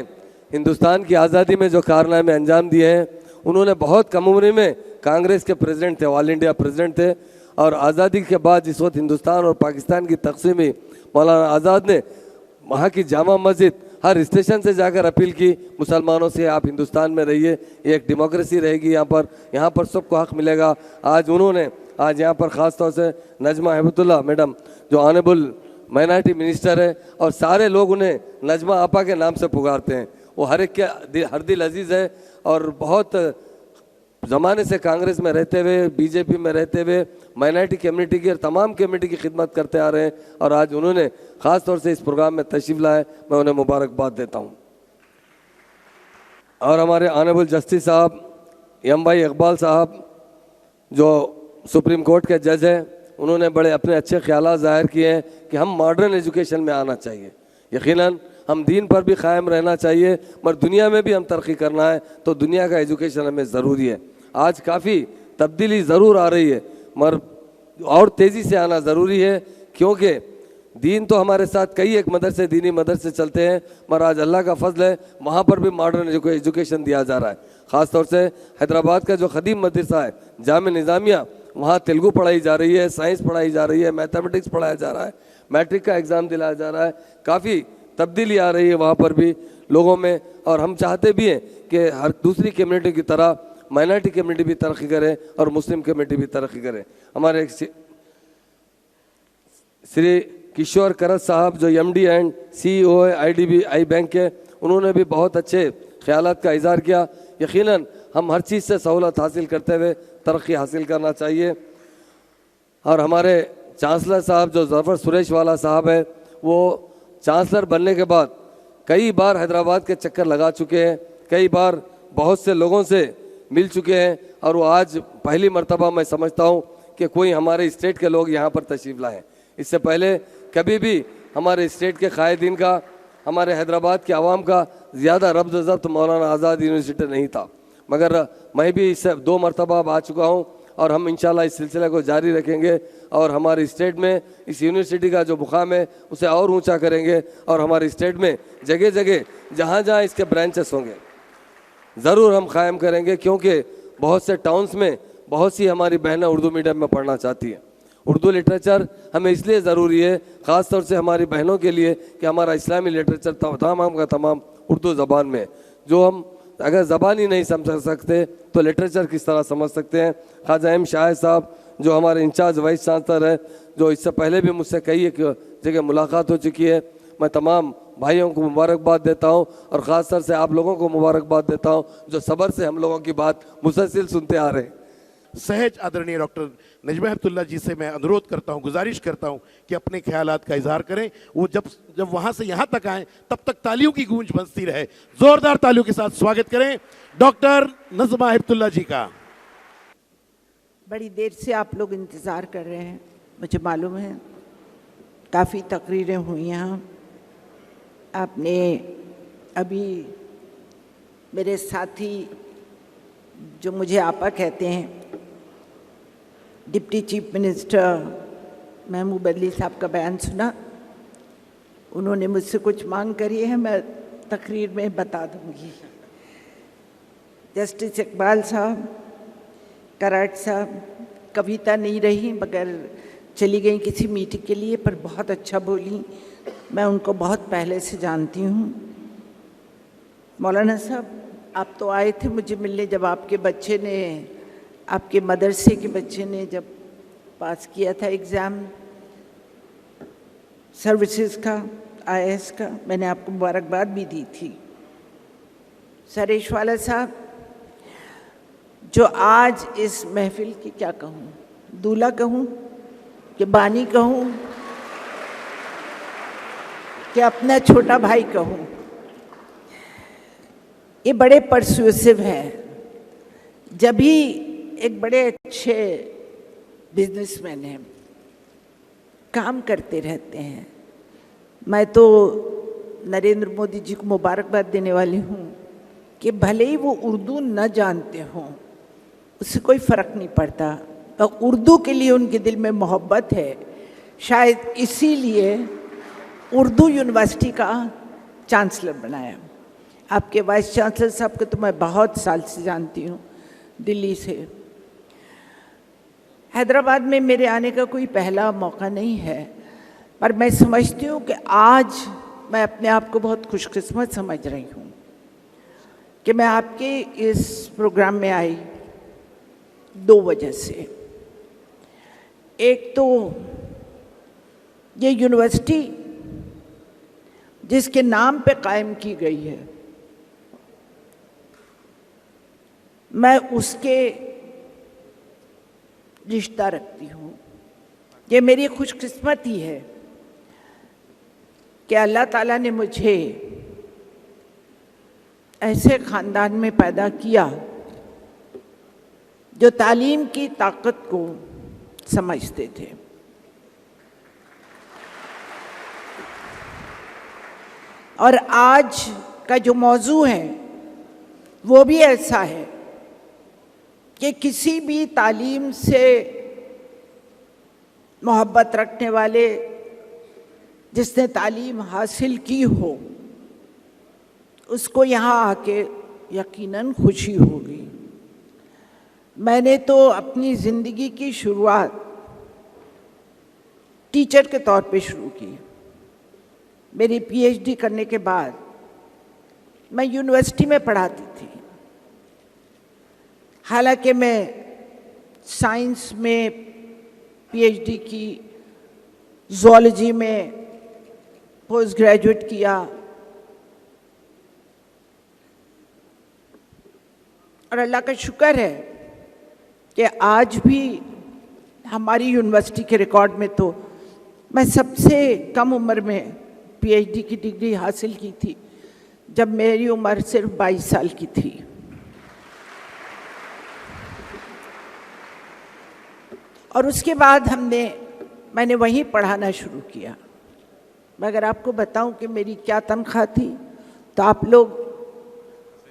हिंदुस्तान की आज़ादी में जो कारनामे अंजाम दिए हैं, उन्होंने बहुत कम उम्र में कांग्रेस के प्रेसिडेंट थे, ऑल इंडिया प्रेसिडेंट थे, और आज़ादी के बाद जिस वक्त हिंदुस्तान और पाकिस्तान की तकसीम हुई, मौलाना आज़ाद ने वहाँ की जामा मस्जिद हर स्टेशन से जाकर अपील की मुसलमानों से, आप हिंदुस्तान में रहिए, ये एक डेमोक्रेसी रहेगी, यहाँ पर सबको हक़ मिलेगा। आज उन्होंने यहाँ पर ख़ास तौर से नजमा हेबतुल्लाह मैडम जो ऑनरेबल माइनॉरिटी मिनिस्टर है, और सारे लोग उन्हें नजमा आपा के नाम से पुकारते हैं। वो हर एक के हर दिल अजीज़ है, और बहुत ज़माने से कांग्रेस में रहते हुए, बीजेपी में रहते हुए माइनॉरिटी कम्युनिटी की और तमाम कम्युनिटी की खिदमत करते आ रहे हैं, और आज उन्होंने ख़ास तौर से इस प्रोग्राम में तशरीफ़ लाए, मैं उन्हें मुबारकबाद देता हूँ। और हमारे ऑनरेबल जस्टिस साहब एम भाई इकबाल साहब जो सुप्रीम कोर्ट के जज हैं, उन्होंने बड़े अपने अच्छे ख्यालात ज़ाहिर किए हैं कि हम मॉडर्न एजुकेशन में आना चाहिए। यकीनन हम दीन पर भी क़ायम रहना चाहिए, मगर दुनिया में भी हम तरक्की करना है तो दुनिया का एजुकेशन हमें ज़रूरी है। आज काफ़ी तब्दीली ज़रूर आ रही है, मगर और तेज़ी से आना ज़रूरी है, क्योंकि दीन तो हमारे साथ कई एक मदरसे, दीनी मदरसे चलते हैं, मगर आज अल्लाह का फजल है वहाँ पर भी मॉडर्न एजुकेशन दिया जा रहा है। ख़ास तौर से हैदराबाद का जो ख़दीम मदरसा है जामे निज़ामिया, वहाँ तेलुगु पढ़ाई जा रही है, साइंस पढ़ाई जा रही है, मैथमेटिक्स पढ़ाया जा रहा है, मैट्रिक का एग्ज़ाम दिलाया जा रहा है। काफ़ी तब्दीली आ रही है वहाँ पर भी लोगों में, और हम चाहते भी हैं कि हर दूसरी कम्युनिटी की तरह माइनॉरिटी कम्युनिटी भी तरक्की करे और मुस्लिम कम्युनिटी भी तरक्की करे। हमारे श्री किशोर करत साहब जो MD एंड CEO है IDBI बैंक के, उन्होंने भी बहुत अच्छे ख्यालात का इज़हार किया। यकीनन हम हर चीज़ से सहूलत हासिल करते हुए तरक्की हासिल करना चाहिए। और हमारे चांसलर साहब जो ज़फ़र सुरेश वाला साहब है, वो चांसलर बनने के बाद कई बार हैदराबाद के चक्कर लगा चुके हैं, कई बार बहुत से लोगों से मिल चुके हैं, और वो आज पहली मर्तबा मैं समझता हूँ कि कोई हमारे स्टेट के लोग यहाँ पर तशरीफ़ लाएँ। इससे पहले कभी भी हमारे स्टेट के कायदीन का, हमारे हैदराबाद के आवाम का ज़्यादा रब्ज़ ज़ब्त मौलाना आज़ाद यूनिवर्सिटी नहीं था, मगर मैं भी इससे 2 मरतबा आ चुका हूँ और हम इंशाल्लाह इस सिलसिले को जारी रखेंगे और हमारे स्टेट में इस यूनिवर्सिटी का जो मुकाम है उसे और ऊंचा करेंगे और हमारे स्टेट में जगह जगह जहाँ जहाँ इसके ब्रांचेस होंगे ज़रूर हम कायम करेंगे, क्योंकि बहुत से टाउन्स में बहुत सी हमारी बहनें उर्दू मीडियम में पढ़ना चाहती हैं। उर्दू लिटरेचर हमें इसलिए ज़रूरी है, ख़ास तौर से हमारी बहनों के लिए, कि हमारा इस्लामी लिटरेचर तमाम का तमाम उर्दू ज़बान में, जो हम अगर ज़बान ही नहीं समझ सकते तो लिटरेचर किस तरह समझ सकते हैं। ख्वाजा M शाहिद साहब जो हमारे इंचार्ज वाइस चांसलर है, जो इससे पहले भी मुझसे कई एक जगह मुलाकात हो चुकी है, मैं तमाम भाइयों को मुबारकबाद देता हूं और ख़ास तौर से आप लोगों को मुबारकबाद देता हूं जो सब्र से हम लोगों की बात मुसलसिल सुनते आ रहे हैं। सहज आदरणीय डॉक्टर नजमा हेपतुल्ला जी से मैं अनुरोध करता हूं, गुजारिश करता हूं कि अपने ख्यालात का इजहार करें। वो जब वहां से यहां तक आए तब तक तालियों की गूंज बजती रहे। जोरदार तालियों के साथ स्वागत करें डॉक्टर नजमा हेपतुल्ला जी का। बड़ी देर से आप लोग इंतज़ार कर रहे हैं, मुझे मालूम है। काफ़ी तकरीरें हुई यहाँ। आपने अभी मेरे साथी जो मुझे आपा कहते हैं, deputy chief minister Mahmood Ali साहब का बयान सुना। उन्होंने मुझसे कुछ मांग करी है, मैं तकरीर में बता दूंगी। जस्टिस इकबाल साहब, कराट साहब, कविता नहीं रही मगर चली गई किसी मीटिंग के लिए, पर बहुत अच्छा बोली। मैं उनको बहुत पहले से जानती हूँ। मौलाना साहब, आप तो आए थे मुझे मिलने जब आपके बच्चे ने, आपके मदरसे के बच्चे ने जब पास किया था एग्ज़ाम सर्विसेज का, IAS का, मैंने आपको मुबारकबाद भी दी थी। सरेश वाला साहब, जो आज इस महफिल की क्या कहूँ, दूल्हा कहूँ कि बानी कहूँ कि अपना छोटा भाई कहूँ, ये बड़े परस्यूसिव हैं। जब भी एक बड़े अच्छे बिजनेसमैन हैं, काम करते रहते हैं। मैं तो नरेंद्र मोदी जी को मुबारकबाद देने वाली हूँ कि भले ही वो उर्दू न जानते हों, उससे कोई फ़र्क नहीं पड़ता, तो उर्दू के लिए उनके दिल में मोहब्बत है। शायद इसीलिए उर्दू यूनिवर्सिटी का चांसलर बनाया। आपके वाइस चांसलर साहब को तो मैं बहुत साल से जानती हूँ, दिल्ली से। हैदराबाद में मेरे आने का कोई पहला मौका नहीं है, पर मैं समझती हूँ कि आज मैं अपने आप को बहुत खुशकिस्मत समझ रही हूँ कि मैं आपके इस प्रोग्राम में आई 2 वजह से। एक तो ये यूनिवर्सिटी जिसके नाम पे कायम की गई है, मैं उसके रिश्ता रखती हूँ। ये मेरी खुशकिस्मती है कि अल्लाह ताला ने मुझे ऐसे ख़ानदान में पैदा किया जो तालीम की ताकत को समझते थे। और आज का जो मौजू है वो भी ऐसा है कि किसी भी तालीम से मोहब्बत रखने वाले, जिसने तालीम हासिल की हो, उसको यहाँ आके यकीनन खुशी होगी। मैंने तो अपनी ज़िंदगी की शुरुआत टीचर के तौर पे शुरू की। मेरी PhD करने के बाद मैं यूनिवर्सिटी में पढ़ाती थी। हालांकि मैं साइंस में पीएचडी की, ज़ूलॉजी में पोस्ट ग्रेजुएट किया और अल्लाह का शुक्र है कि आज भी हमारी यूनिवर्सिटी के रिकॉर्ड में तो मैं सबसे कम उम्र में पीएचडी की डिग्री हासिल की थी, जब मेरी उम्र सिर्फ 22 साल की थी। और उसके बाद मैंने वहीं पढ़ाना शुरू किया। मैं अगर आपको बताऊं कि मेरी क्या तनख्वाह थी तो आप लोग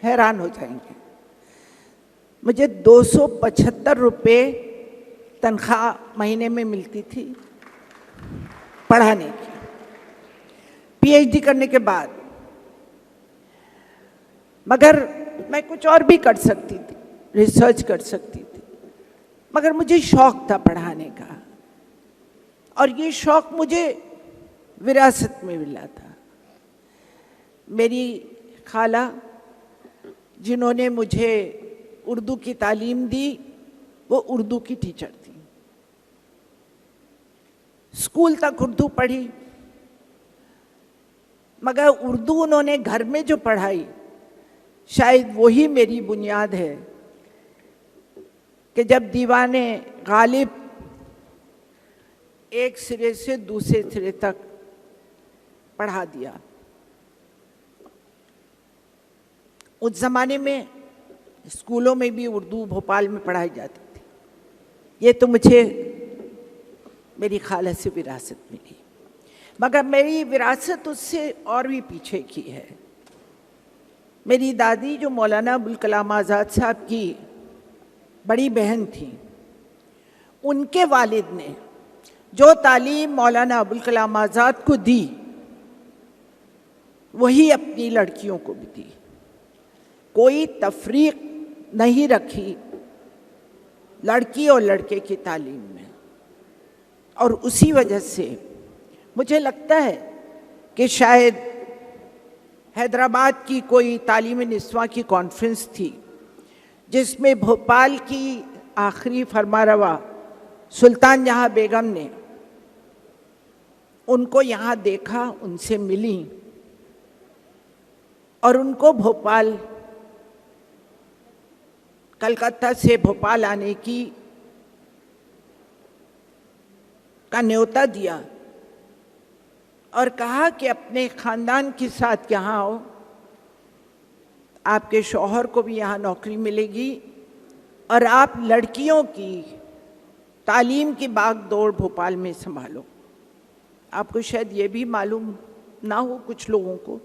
हैरान हो जाएंगे। मुझे 275 रुपये तनख्वाह महीने में मिलती थी पढ़ाने की, पीएचडी करने के बाद। मगर मैं कुछ और भी कर सकती थी, रिसर्च कर सकती थी, मगर मुझे शौक था पढ़ाने का, और ये शौक मुझे विरासत में मिला था। मेरी खाला जिन्होंने मुझे उर्दू की तालीम दी, वो उर्दू की टीचर थी। स्कूल तक उर्दू पढ़ी, मगर उर्दू उन्होंने घर में जो पढ़ाई, शायद वही मेरी बुनियाद है कि जब दीवाने गालिब एक सिरे से दूसरे सिरे तक पढ़ा दिया। उस जमाने में स्कूलों में भी उर्दू भोपाल में पढ़ाई जाती थी। ये तो मुझे मेरी खाला से विरासत मिली, मगर मेरी विरासत उससे और भी पीछे की है। मेरी दादी जो मौलाना अबुल कलाम आज़ाद साहब की बड़ी बहन थी, उनके वालिद ने जो तालीम मौलाना अबुल कलाम आज़ाद को दी, वही अपनी लड़कियों को भी दी। कोई तफरीक नहीं रखी लड़की और लड़के की तालीम में। और उसी वजह से मुझे लगता है कि शायद हैदराबाद की कोई तालीमी निस्वा की कॉन्फ्रेंस थी, जिसमें भोपाल की आखिरी फरमारवा सुल्तान जहां बेगम ने उनको यहाँ देखा, उनसे मिली और उनको भोपाल, कलकत्ता से भोपाल आने का न्योता दिया और कहा कि अपने खानदान के साथ यहाँ आओ, आपके शौहर को भी यहाँ नौकरी मिलेगी और आप लड़कियों की तालीम की बागडोर भोपाल में संभालो। आपको शायद ये भी मालूम ना हो कुछ लोगों को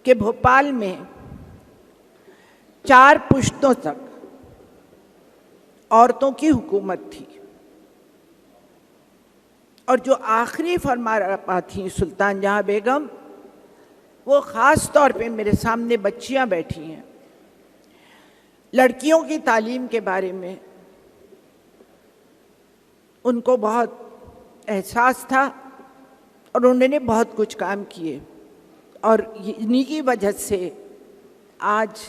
कि भोपाल में 4 पुश्तों तक औरतों की हुकूमत थी, और जो आखिरी फरमारवा थी सुल्तान जहां बेगम, वो ख़ास तौर पे मेरे सामने बच्चियां बैठी हैं, लड़कियों की तालीम के बारे में उनको बहुत एहसास था और उन्होंने बहुत कुछ काम किए। और इन्हीं की वजह से आज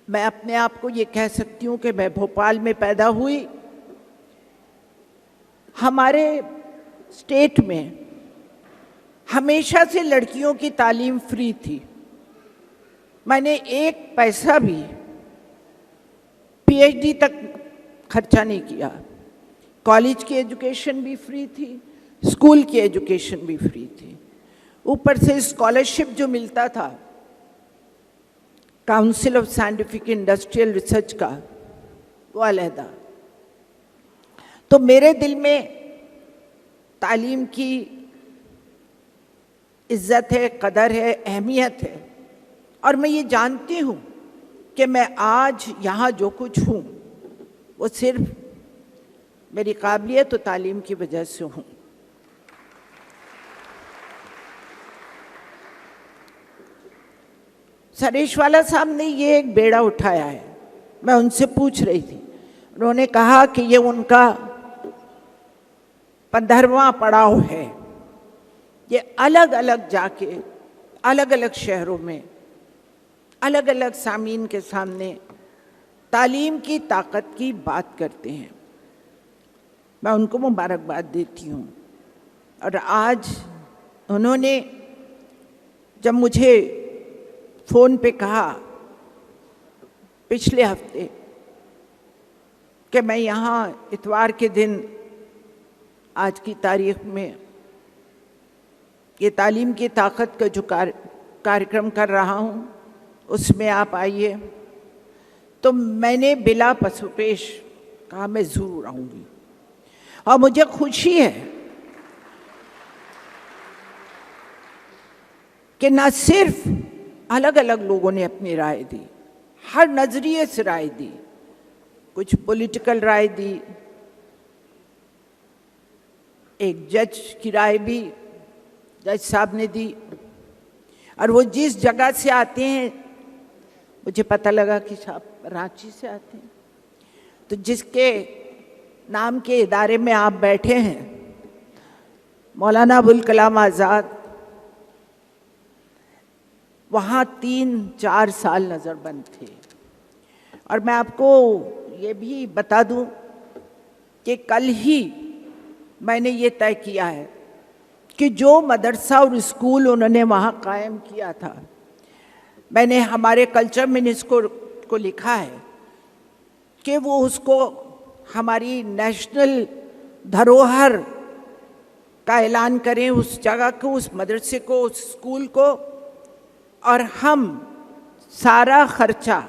मैं अपने आप को ये कह सकती हूँ कि मैं भोपाल में पैदा हुई। हमारे स्टेट में हमेशा से लड़कियों की तालीम फ्री थी। मैंने 1 पैसा भी पीएचडी तक खर्चा नहीं किया। कॉलेज की एजुकेशन भी फ्री थी, स्कूल की एजुकेशन भी फ्री थी। ऊपर से स्कॉलरशिप जो मिलता था council of scientific industrial research का, वो अलहदा। तो मेरे दिल में तालीम की इज्जत है, कदर है, अहमियत है, और मैं ये जानती हूँ कि मैं आज यहाँ जो कुछ हूँ वो सिर्फ मेरी काबिलियत और तालीम की वजह से हूँ। सरेशवाला साहब ने ये एक बेड़ा उठाया है, मैं उनसे पूछ रही थी, उन्होंने कहा कि ये उनका 15वां पड़ाव है। ये अलग अलग जाके अलग अलग शहरों में अलग अलग सामीन के सामने तालीम की ताकत की बात करते हैं। मैं उनको मुबारकबाद देती हूँ। और आज उन्होंने जब मुझे फ़ोन पे कहा पिछले हफ्ते कि मैं यहाँ इतवार के दिन आज की तारीख में ये तालीम की ताकत का जो कार्यक्रम कर रहा हूँ उसमें आप आइए, तो मैंने बिला पसुपेश कहा मैं ज़रूर आऊँगी। और मुझे खुशी है कि न सिर्फ अलग अलग लोगों ने अपनी राय दी, हर नज़रिए से राय दी, कुछ पॉलिटिकल राय दी, एक जज की राय भी जज साहब ने दी, और वो जिस जगह से आते हैं, मुझे पता लगा कि साहब रांची से आते हैं, तो जिसके नाम के इदारे में आप बैठे हैं, मौलाना अबुल कलाम आज़ाद, वहाँ 3-4 साल नज़रबंद थे। और मैं आपको ये भी बता दूं कि कल ही मैंने ये तय किया है कि जो मदरसा और स्कूल उन्होंने वहाँ कायम किया था, मैंने हमारे कल्चर मिनिस्टर को लिखा है कि वो उसको हमारी नेशनल धरोहर का ऐलान करें, उस जगह को, उस मदरसे को, उस स्कूल को, और हम सारा खर्चा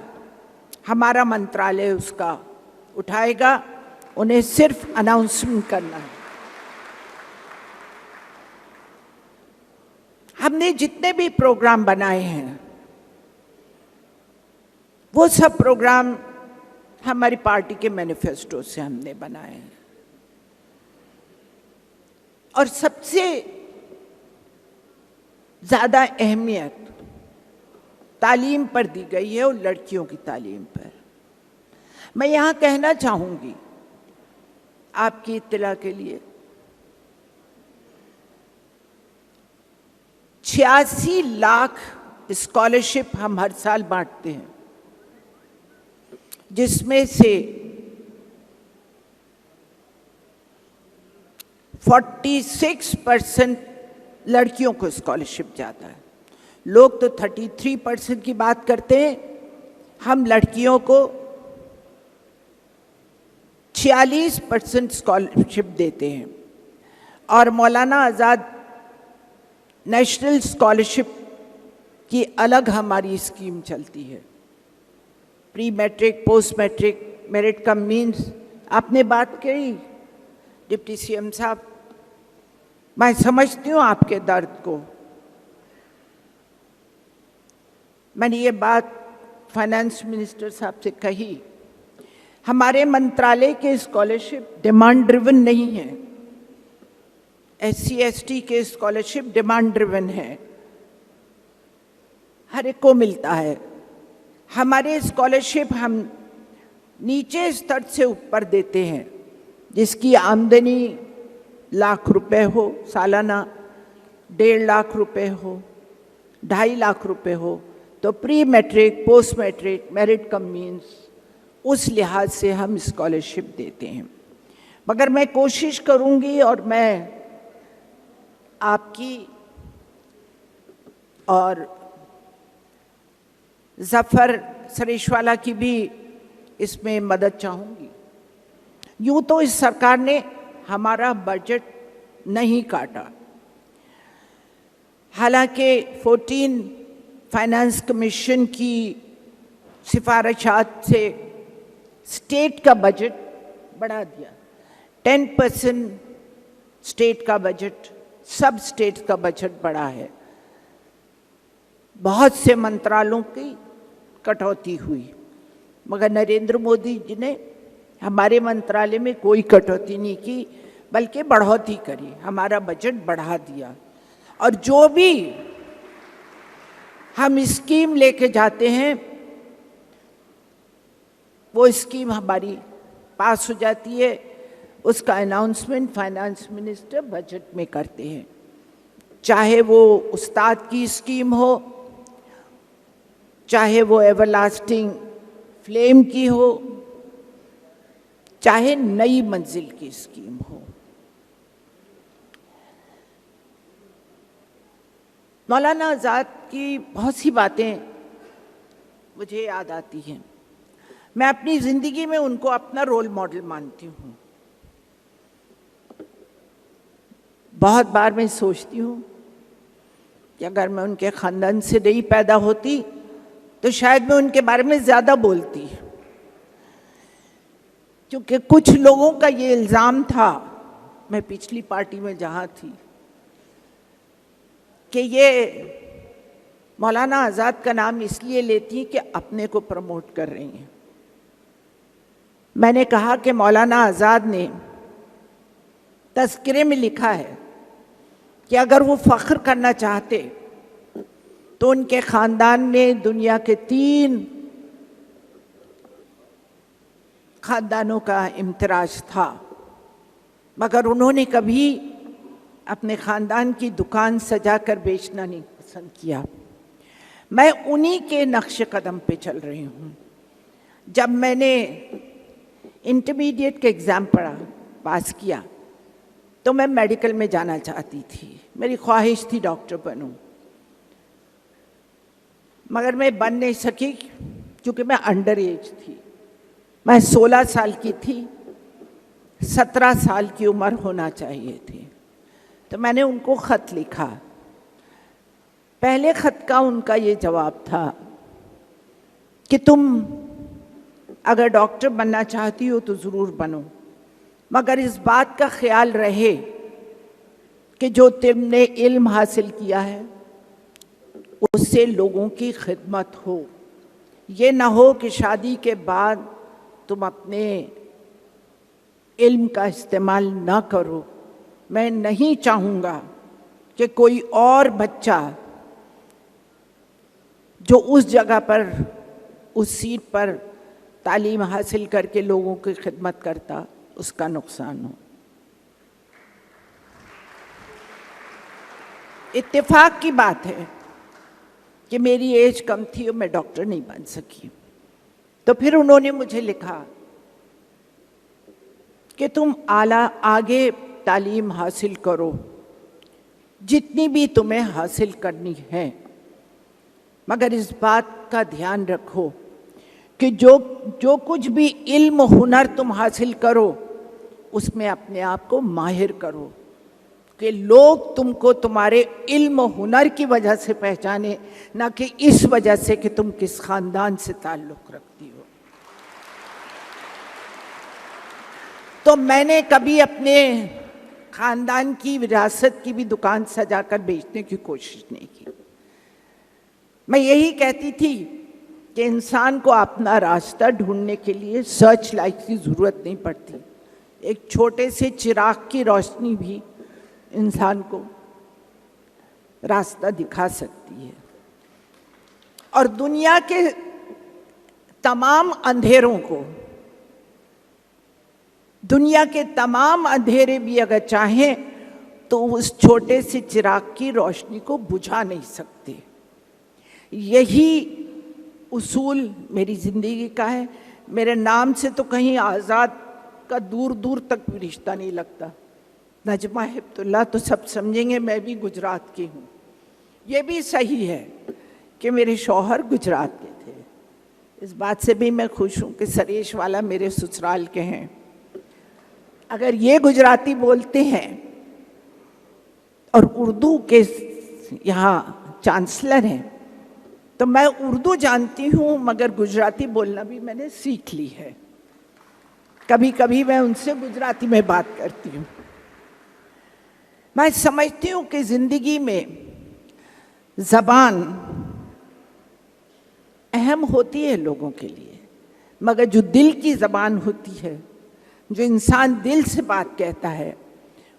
हमारा मंत्रालय उसका उठाएगा। उन्हें सिर्फ अनाउंसमेंट करना है। हमने जितने भी प्रोग्राम बनाए हैं वो सब प्रोग्राम हमारी पार्टी के मैनिफेस्टो से हमने बनाए हैं, और सबसे ज़्यादा अहमियत तालीम पर दी गई है, और लड़कियों की तालीम पर। मैं यहाँ कहना चाहूँगी आपकी इत्तला के लिए, 86 लाख स्कॉलरशिप हम हर साल बांटते हैं, जिसमें से 46% लड़कियों को स्कॉलरशिप जाता है। लोग तो 33% की बात करते हैं, हम लड़कियों को 46% स्कॉलरशिप देते हैं। और मौलाना आज़ाद नेशनल स्कॉलरशिप की अलग हमारी स्कीम चलती है। Pre matric, post matric, merit cum means, आपने बात कही डिप्टी सीएम साहब, मैं समझती हूँ आपके दर्द को। मैंने ये बात फाइनेंस मिनिस्टर साहब से कही, हमारे मंत्रालय के स्कॉलरशिप डिमांड ड्रिवन नहीं है, SC/ST के स्कॉलरशिप डिमांड ड्रिवन है, हर एक को मिलता है। हमारे स्कॉलरशिप हम नीचे स्तर से ऊपर देते हैं, जिसकी आमदनी लाख रुपए हो सालाना, 1.5 लाख रुपए हो, 2.5 लाख रुपए हो, तो pre matric, post matric, merit cum means, उस लिहाज से हम स्कॉलरशिप देते हैं। मगर मैं कोशिश करूंगी, और मैं आपकी और ज़फ़र सरेशवाला की भी इसमें मदद चाहूँगी। यूँ तो इस सरकार ने हमारा बजट नहीं काटा, हालांकि 14 फाइनेंस कमीशन की सिफारिशात से स्टेट का बजट बढ़ा दिया। 10% स्टेट का बजट, सब स्टेट का बजट बढ़ा है। बहुत से मंत्रालयों की कटौती हुई, मगर नरेंद्र मोदी जी ने हमारे मंत्रालय में कोई कटौती नहीं की, बल्कि बढ़ोतरी करी, हमारा बजट बढ़ा दिया। और जो भी हम स्कीम लेके जाते हैं वो स्कीम हमारी पास हो जाती है, उसका अनाउंसमेंट फाइनेंस मिनिस्टर बजट में करते हैं। चाहे वो उस्ताद की स्कीम हो, चाहे वो एवरलास्टिंग फ्लेम की हो, चाहे नई मंजिल की स्कीम हो। मौलाना आज़ाद की बहुत सी बातें मुझे याद आती हैं। मैं अपनी ज़िंदगी में उनको अपना रोल मॉडल मानती हूँ। बहुत बार मैं सोचती हूँ कि अगर मैं उनके ख़ानदान से नहीं पैदा होती तो शायद मैं उनके बारे में ज़्यादा बोलती, क्योंकि कुछ लोगों का ये इल्ज़ाम था, मैं पिछली पार्टी में जहाँ थी, कि ये मौलाना आज़ाद का नाम इसलिए लेती हैं कि अपने को प्रमोट कर रही हैं। मैंने कहा कि मौलाना आज़ाद ने तज़किरे में लिखा है कि अगर वो फ़ख्र करना चाहते तो उनके ख़ानदान में दुनिया के 3 ख़ानदानों का इम्तिराज था, मगर उन्होंने कभी अपने ख़ानदान की दुकान सजा कर बेचना नहीं पसंद किया। मैं उन्हीं के नक्श कदम पे चल रही हूँ। जब मैंने इंटरमीडिएट का एग्ज़ाम पढ़ा, पास किया, तो मैं मेडिकल में जाना चाहती थी। मेरी ख्वाहिश थी डॉक्टर बनूं, मगर मैं बन नहीं सकी क्योंकि मैं अंडर एज थी। मैं 16 साल की थी, 17 साल की उम्र होना चाहिए थी। तो मैंने उनको ख़त लिखा। पहले ख़त का उनका ये जवाब था कि तुम अगर डॉक्टर बनना चाहती हो तो ज़रूर बनो, मगर इस बात का ख्याल रहे कि जो तुमने इल्म हासिल किया है उससे लोगों की खिदमत हो। ये ना हो कि शादी के बाद तुम अपने इल्म का इस्तेमाल ना करो। मैं नहीं चाहूँगा कि कोई और बच्चा जो उस जगह पर, उस सीट पर तालीम हासिल करके लोगों की खिदमत करता, उसका नुकसान हो। इत्तेफाक की बात है कि मेरी एज कम थी और मैं डॉक्टर नहीं बन सकी। तो फिर उन्होंने मुझे लिखा कि तुम आगे तालीम हासिल करो, जितनी भी तुम्हें हासिल करनी है, मगर इस बात का ध्यान रखो कि जो कुछ भी इल्म हुनर तुम हासिल करो उसमें अपने आप को माहिर करो, कि लोग तुमको तुम्हारे इल्म हुनर की वजह से पहचाने, ना कि इस वजह से कि तुम किस ख़ानदान से ताल्लुक़ रखती हो। तो मैंने कभी अपने ख़ानदान की विरासत की भी दुकान सजाकर बेचने की कोशिश नहीं की। मैं यही कहती थी कि इंसान को अपना रास्ता ढूंढने के लिए सर्च लाइट की ज़रूरत नहीं पड़ती। एक छोटे से चिराग की रोशनी भी इंसान को रास्ता दिखा सकती है। और दुनिया के तमाम अंधेरों को, दुनिया के तमाम अंधेरे भी अगर चाहें तो उस छोटे से चिराग की रोशनी को बुझा नहीं सकते। यही उसूल मेरी ज़िंदगी का है। मेरे नाम से तो कहीं आज़ाद का दूर दूर तक भी रिश्ता नहीं लगता। नजमा हिब्तुल्लाह तो सब समझेंगे मैं भी गुजरात की हूँ। ये भी सही है कि मेरे शौहर गुजरात के थे। इस बात से भी मैं खुश हूँ कि सरेश वाला मेरे ससुराल के हैं। अगर ये गुजराती बोलते हैं और उर्दू के यहाँ चांसलर हैं, तो मैं उर्दू जानती हूँ मगर गुजराती बोलना भी मैंने सीख ली है। कभी कभी मैं उनसे गुजराती में बात करती हूँ। मैं समझती हूँ कि ज़िंदगी में ज़बान अहम होती है लोगों के लिए, मगर जो दिल की ज़बान होती है, जो इंसान दिल से बात कहता है,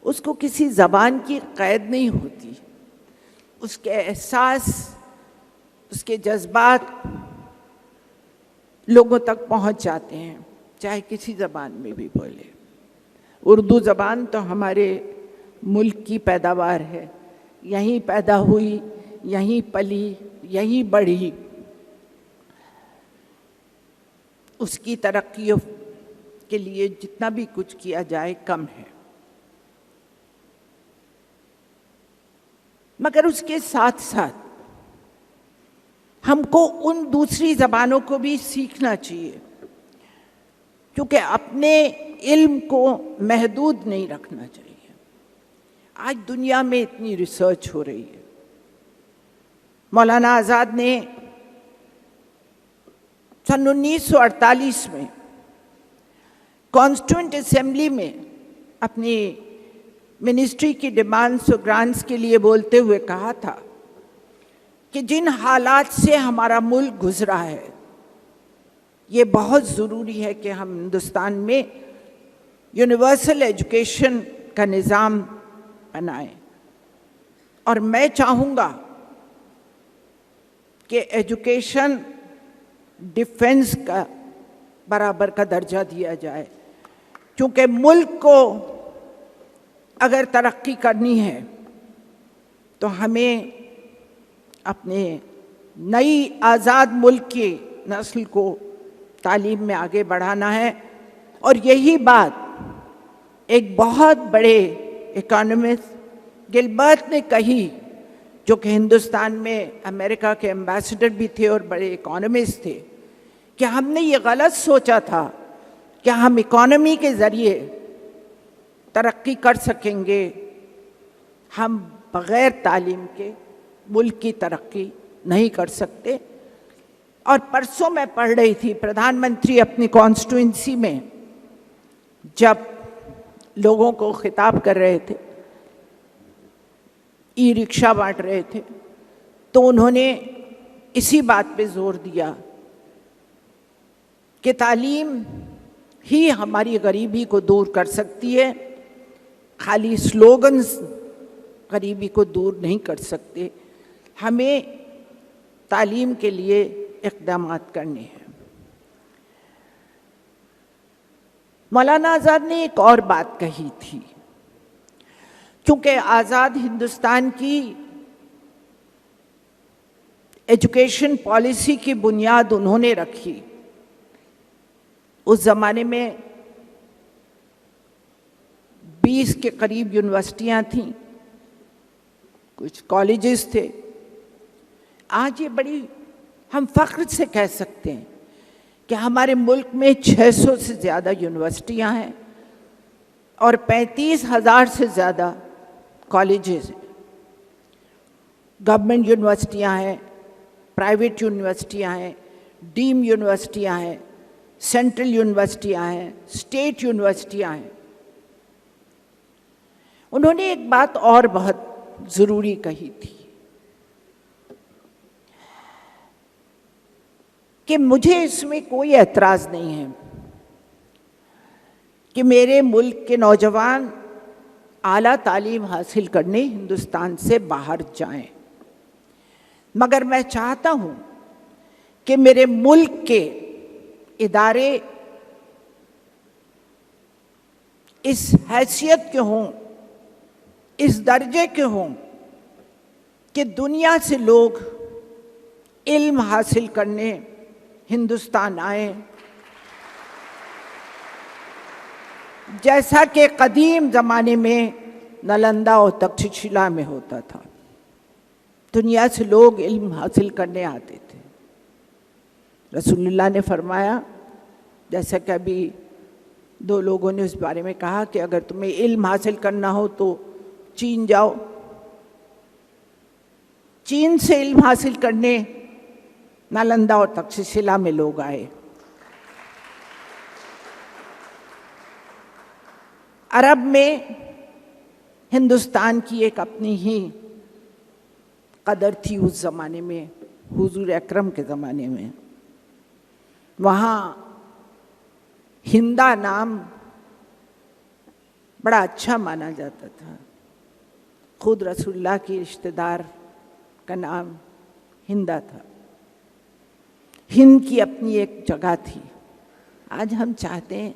उसको किसी ज़बान की क़ैद नहीं होती। उसके एहसास, उसके जज्बात लोगों तक पहुंच जाते हैं, चाहे किसी ज़बान में भी बोले। उर्दू ज़बान तो हमारे मुल्क की पैदावार है। यहीं पैदा हुई, यहीं पली, यहीं बढ़ी। उसकी तरक्की के लिए जितना भी कुछ किया जाए कम है। मगर उसके साथ साथ हमको उन दूसरी ज़बानों को भी सीखना चाहिए, क्योंकि अपने इल्म को महदूद नहीं रखना चाहिए। आज दुनिया में इतनी रिसर्च हो रही है। मौलाना आज़ाद ने सन 1948 में कॉन्स्टिट्यूएंट असेंबली में अपनी मिनिस्ट्री की डिमांड्स और ग्रांट्स के लिए बोलते हुए कहा था कि जिन हालात से हमारा मुल्क गुजरा है, ये बहुत ज़रूरी है कि हम हिंदुस्तान में यूनिवर्सल एजुकेशन का निज़ाम बनाएं। और मैं चाहूँगा कि एजुकेशन डिफेंस का बराबर का दर्जा दिया जाए, क्योंकि मुल्क को अगर तरक्की करनी है तो हमें अपने नई आज़ाद मुल्क की नस्ल को तालीम में आगे बढ़ाना है। और यही बात एक बहुत बड़े इकोनॉमिस्ट गिलबर्ट ने कही, जो कि हिंदुस्तान में अमेरिका के एम्बेसडर भी थे और बड़े इकोनॉमिस्ट थे, कि हमने ये गलत सोचा था कि हम इकोनॉमी के ज़रिए तरक्की कर सकेंगे, हम बग़ैर तालीम के मुल्क की तरक्की नहीं कर सकते। और परसों मैं पढ़ रही थी, प्रधानमंत्री अपनी कॉन्स्टिट्यूंसी में जब लोगों को खिताब कर रहे थे, ई रिक्शा बांट रहे थे, तो उन्होंने इसी बात पे जोर दिया कि तालीम ही हमारी गरीबी को दूर कर सकती है, खाली स्लोगन्स गरीबी को दूर नहीं कर सकते। हमें तालीम के लिए इक़दामात करने हैं। मौलाना आज़ाद ने एक और बात कही थी, क्योंकि आज़ाद हिंदुस्तान की एजुकेशन पॉलिसी की बुनियाद उन्होंने रखी। उस ज़माने में 20 के करीब यूनिवर्सिटियां थीं, कुछ कॉलेजेस थे। आज ये बड़ी हम फ़ख्र से कह सकते हैं कि हमारे मुल्क में 600 से ज़्यादा यूनिवर्सिटियां हैं और 35,000 से ज़्यादा कॉलेजेस हैं। गवर्नमेंट यूनिवर्सिटियां हैं, प्राइवेट यूनिवर्सिटियां हैं, डीम यूनिवर्सिटियां हैं, सेंट्रल यूनिवर्सिटियां हैं, स्टेट यूनिवर्सिटियां हैं। उन्होंने एक बात और बहुत ज़रूरी कही थी कि मुझे इसमें कोई एतराज़ नहीं है कि मेरे मुल्क के नौजवान आला तालीम हासिल करने हिंदुस्तान से बाहर जाएं, मगर मैं चाहता हूँ कि मेरे मुल्क के इदारे इस हैसियत के हों, इस दर्जे के हों कि दुनिया से लोग इल्म हासिल करने हिंदुस्तान आए, जैसा कि कदीम ज़माने में नालंदा और तक्षशिला में होता था। दुनिया से लोग इल्म हासिल करने आते थे। रसूलुल्लाह ने फरमाया, जैसा कि अभी 2 लोगों ने उस बारे में कहा, कि अगर तुम्हें इल्म हासिल करना हो तो चीन जाओ। चीन से इल्म हासिल करने नालंदा और तक्षशिला में लोग आए। अरब में हिंदुस्तान की एक अपनी ही कदर थी उस ज़माने में, हुजूर अकरम के ज़माने में। वहाँ हिंदा नाम बड़ा अच्छा माना जाता था। खुद रसूलुल्लाह की रिश्तेदार का नाम हिंदा था। हिंद की अपनी एक जगह थी। आज हम चाहते हैं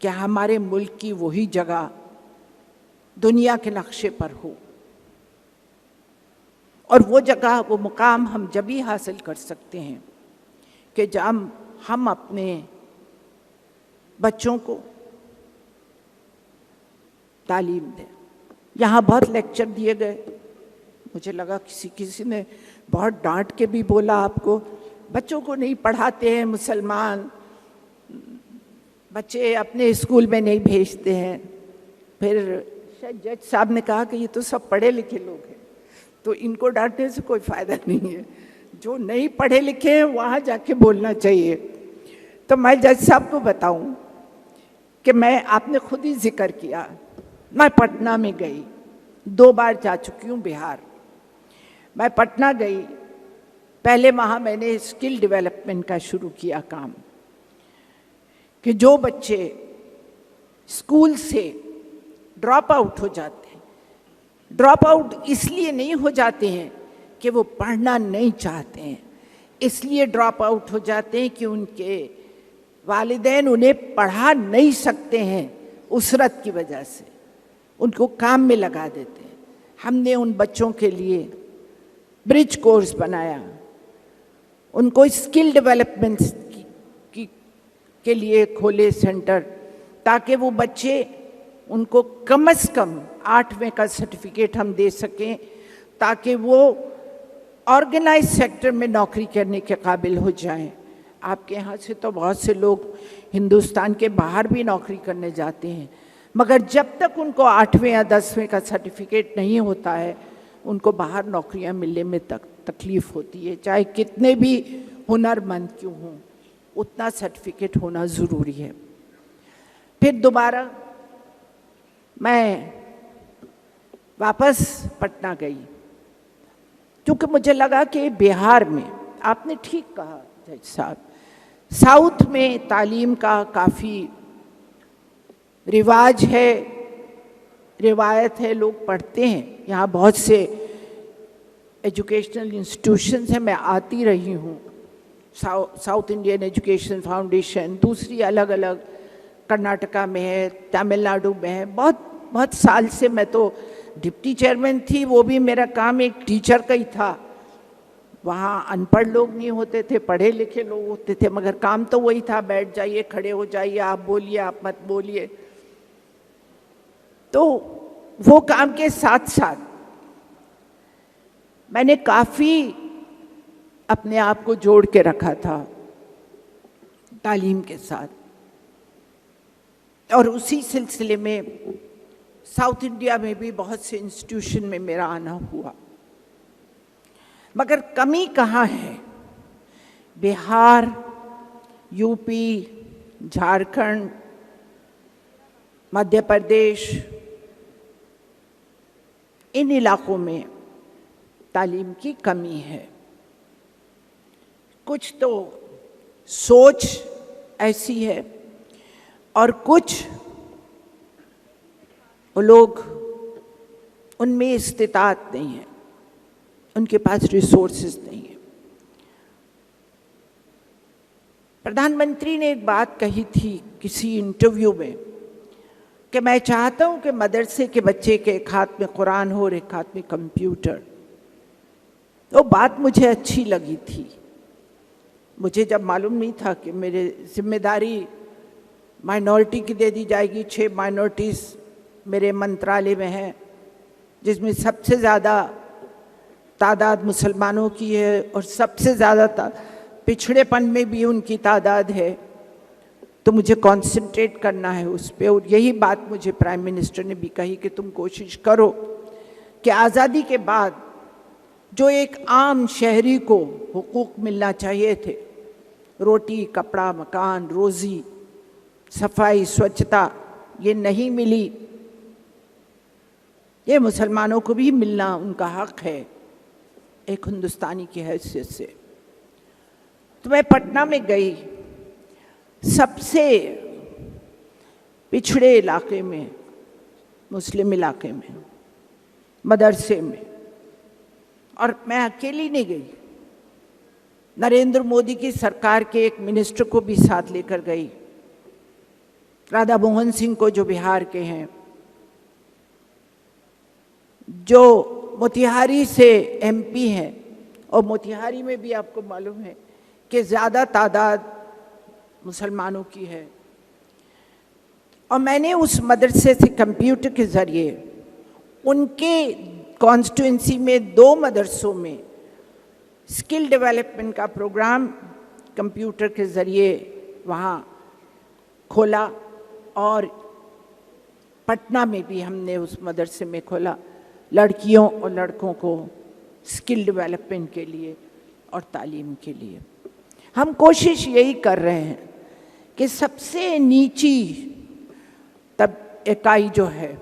कि हमारे मुल्क की वही जगह दुनिया के नक्शे पर हो, और वो जगह, वो मुकाम हम जब ही हासिल कर सकते हैं कि जब हम अपने बच्चों को तालीम दें। यहाँ बहुत लेक्चर दिए गए, मुझे लगा किसी ने बहुत डांट के भी बोला आपको बच्चों को नहीं पढ़ाते हैं, मुसलमान बच्चे अपने स्कूल में नहीं भेजते हैं। फिर शायद जज साहब ने कहा कि ये तो सब पढ़े लिखे लोग हैं, तो इनको डांटने से कोई फ़ायदा नहीं है, जो नहीं पढ़े लिखे हैं वहाँ जाके बोलना चाहिए। तो मैं जज साहब को बताऊं कि आपने खुद ही जिक्र किया, मैं पटना में गई, 2 बार जा चुकी हूँ बिहार। मैं पटना गई, पहले वहाँ मैंने स्किल डेवलपमेंट का शुरू किया काम, कि जो बच्चे स्कूल से ड्रॉप आउट हो जाते हैं, ड्रॉप आउट इसलिए नहीं हो जाते हैं कि वो पढ़ना नहीं चाहते हैं, इसलिए ड्रॉप आउट हो जाते हैं कि उनके वालिदैन उन्हें पढ़ा नहीं सकते हैं, उसरत की वजह से उनको काम में लगा देते हैं। हमने उन बच्चों के लिए ब्रिज कोर्स बनाया, उनको स्किल डेवलपमेंट के लिए खोले सेंटर, ताकि वो बच्चे उनको कम से कम 8वें का सर्टिफिकेट हम दे सकें, ताकि वो ऑर्गेनाइज सेक्टर में नौकरी करने के काबिल हो जाएं। आपके यहाँ से तो बहुत से लोग हिंदुस्तान के बाहर भी नौकरी करने जाते हैं, मगर जब तक उनको 8वें या 10वें का सर्टिफिकेट नहीं होता है, उनको बाहर नौकरियां मिलने में तकलीफ होती है, चाहे कितने भी हुनरमंद क्यों हों, उतना सर्टिफिकेट होना ज़रूरी है। फिर दोबारा मैं वापस पटना गई, क्योंकि मुझे लगा कि बिहार में, आपने ठीक कहा जज साहब, साउथ में तालीम का काफ़ी रिवाज है, रिवायत है, लोग पढ़ते हैं। यहाँ बहुत से एजुकेशनल इंस्टीट्यूशंस हैं, मैं आती रही हूँ, साउथ इंडियन एजुकेशन फाउंडेशन, दूसरी अलग अलग कर्नाटका में है, तमिलनाडु में है। बहुत साल से मैं तो डिप्टी चेयरमैन थी, वो भी मेरा काम एक टीचर का ही था। वहाँ अनपढ़ लोग नहीं होते थे, पढ़े लिखे लोग होते थे, मगर काम तो वही था, बैठ जाइए, खड़े हो जाइए, आप बोलिए, आप मत बोलिए। तो वो काम के साथ साथ मैंने काफ़ी अपने आप को जोड़ के रखा था तालीम के साथ, और उसी सिलसिले में साउथ इंडिया में भी बहुत से इंस्टीट्यूशन में मेरा आना हुआ। मगर कमी कहाँ है? बिहार, यूपी, झारखंड, मध्य प्रदेश, इन इलाकों में तालीम की कमी है। कुछ तो सोच ऐसी है, और कुछ लोग, उनमें इस्तिताअत नहीं है, उनके पास रिसोर्सेज नहीं है। प्रधानमंत्री ने एक बात कही थी किसी इंटरव्यू में, कि मैं चाहता हूं कि मदरसे के बच्चे के एक हाथ में कुरान हो और एक हाथ में कंप्यूटर। वो बात मुझे अच्छी लगी थी। मुझे जब मालूम नहीं था कि मेरे जिम्मेदारी माइनॉरिटी की दे दी जाएगी, 6 माइनॉरिटीज़ मेरे मंत्रालय में हैं, जिसमें सबसे ज़्यादा तादाद मुसलमानों की है और सबसे ज़्यादा पिछड़ेपन में भी उनकी तादाद है, तो मुझे कंसंट्रेट करना है उस पर। और यही बात मुझे प्राइम मिनिस्टर ने भी कही कि तुम कोशिश करो कि आज़ादी के बाद जो एक आम शहरी को हुकूक मिलना चाहिए थे, रोटी, कपड़ा, मकान, रोज़ी, सफाई, स्वच्छता, ये नहीं मिली। ये मुसलमानों को भी मिलना उनका हक है एक हिंदुस्तानी की हैसियत से। तो मैं पटना में गई, सबसे पिछड़े इलाके में, मुस्लिम इलाके में, मदरसे में, और मैं अकेली नहीं गई, नरेंद्र मोदी की सरकार के एक मिनिस्टर को भी साथ लेकर गई, राधा मोहन सिंह को, जो बिहार के हैं, जो मोतिहारी से एमपी हैं, और मोतिहारी में भी आपको मालूम है कि ज़्यादा तादाद मुसलमानों की है। और मैंने उस मदरसे से कंप्यूटर के ज़रिए उनके कॉन्स्टिट्यूंसी में 2 मदरसों में स्किल डेवलपमेंट का प्रोग्राम कंप्यूटर के ज़रिए वहाँ खोला, और पटना में भी हमने उस मदरसे में खोला, लड़कियों और लड़कों को स्किल डेवलपमेंट के लिए और तालीम के लिए। हम कोशिश यही कर रहे हैं कि सबसे नीची तब इकाई जो है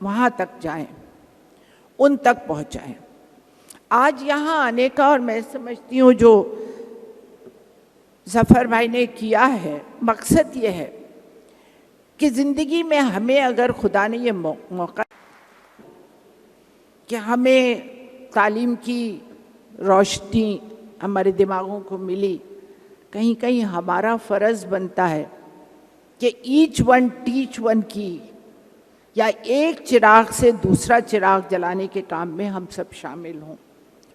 वहाँ तक जाएं, उन तक पहुँचाएं। आज यहाँ आने का, और मैं समझती हूँ जो ज़फ़र भाई ने किया है, मकसद ये है कि ज़िंदगी में हमें अगर खुदा ने ये मौका कि हमें तालीम की रोशनी हमारे दिमागों को मिली, कहीं कहीं हमारा फ़र्ज़ बनता है कि ईच वन टीच वन की, या एक चिराग से दूसरा चिराग जलाने के काम में हम सब शामिल हों।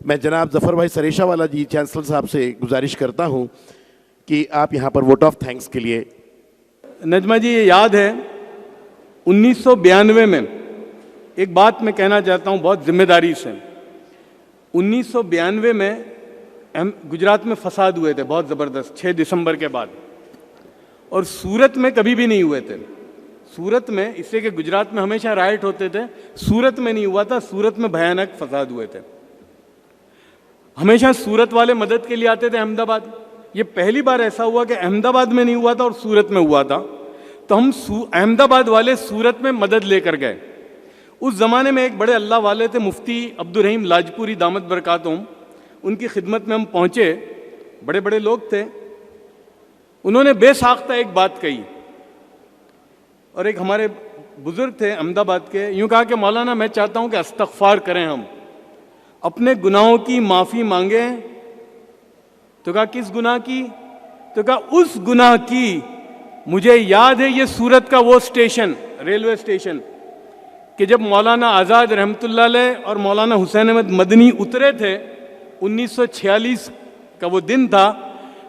मैं जनाब ज़फ़र भाई सरेशा वाला जी चांसलर साहब से गुजारिश करता हूं कि आप यहां पर वोट ऑफ थैंक्स के लिए। नजमा जी, ये याद है 1992 में एक बात मैं कहना चाहता हूँ बहुत जिम्मेदारी से। 1992 में गुजरात में फसाद हुए थे बहुत ज़बरदस्त, 6 दिसंबर के बाद, और सूरत में कभी भी नहीं हुए थे। सूरत में, इससे कि गुजरात में हमेशा राइट होते थे, सूरत में नहीं हुआ था। सूरत में भयानक फसाद हुए थे। हमेशा सूरत वाले मदद के लिए आते थे अहमदाबाद। ये पहली बार ऐसा हुआ कि अहमदाबाद में नहीं हुआ था और सूरत में हुआ था। तो हम अहमदाबाद वाले सूरत में मदद लेकर गए। उस ज़माने में एक बड़े अल्लाह वाले थे, मुफ्ती अब्दुल रहीम लाजपुरी दामद बरकातुहुम, उनकी खिदमत में हम पहुँचे। बड़े बड़े लोग थे। उन्होंने बेसाख्ता एक बात कही, और एक हमारे बुजुर्ग थे अहमदाबाद के, यूँ कहा कि मौलाना मैं चाहता हूँ कि इस्तग़फ़ार करें, हम अपने गुनाहों की माफ़ी मांगें। तो कहा किस गुनाह की? तो कहा उस गुनाह की, मुझे याद है ये सूरत का वो स्टेशन, रेलवे स्टेशन, कि जब मौलाना आज़ाद रहमतुल्लाह अलैह और मौलाना हुसैन अहमद मदनी उतरे थे, 1946 का वो दिन था,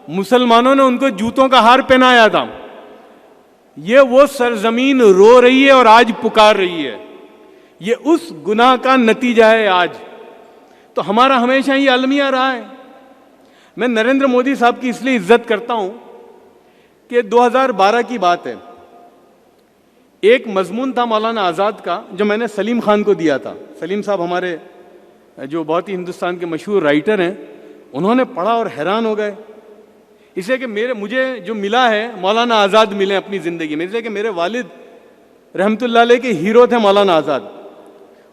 मुसलमानों ने उनको जूतों का हार पहनाया था। ये वो सरजमीन रो रही है और आज पुकार रही है। ये उस गुनाह का नतीजा है आज। तो हमारा हमेशा ही अलमिया रहा है। मैं नरेंद्र मोदी साहब की इसलिए इज्जत करता हूं कि 2012 की बात है, एक मजमून था मौलाना आज़ाद का जो मैंने सलीम खान को दिया था। सलीम साहब हमारे जो बहुत ही हिंदुस्तान के मशहूर राइटर हैं, उन्होंने पढ़ा और हैरान हो गए। इसलिए कि मुझे जो मिला है, मौलाना आज़ाद मिले अपनी ज़िंदगी में, इसलिए कि मेरे वालिद रहमतुल्लाह अलैह के हीरो थे मौलाना आज़ाद,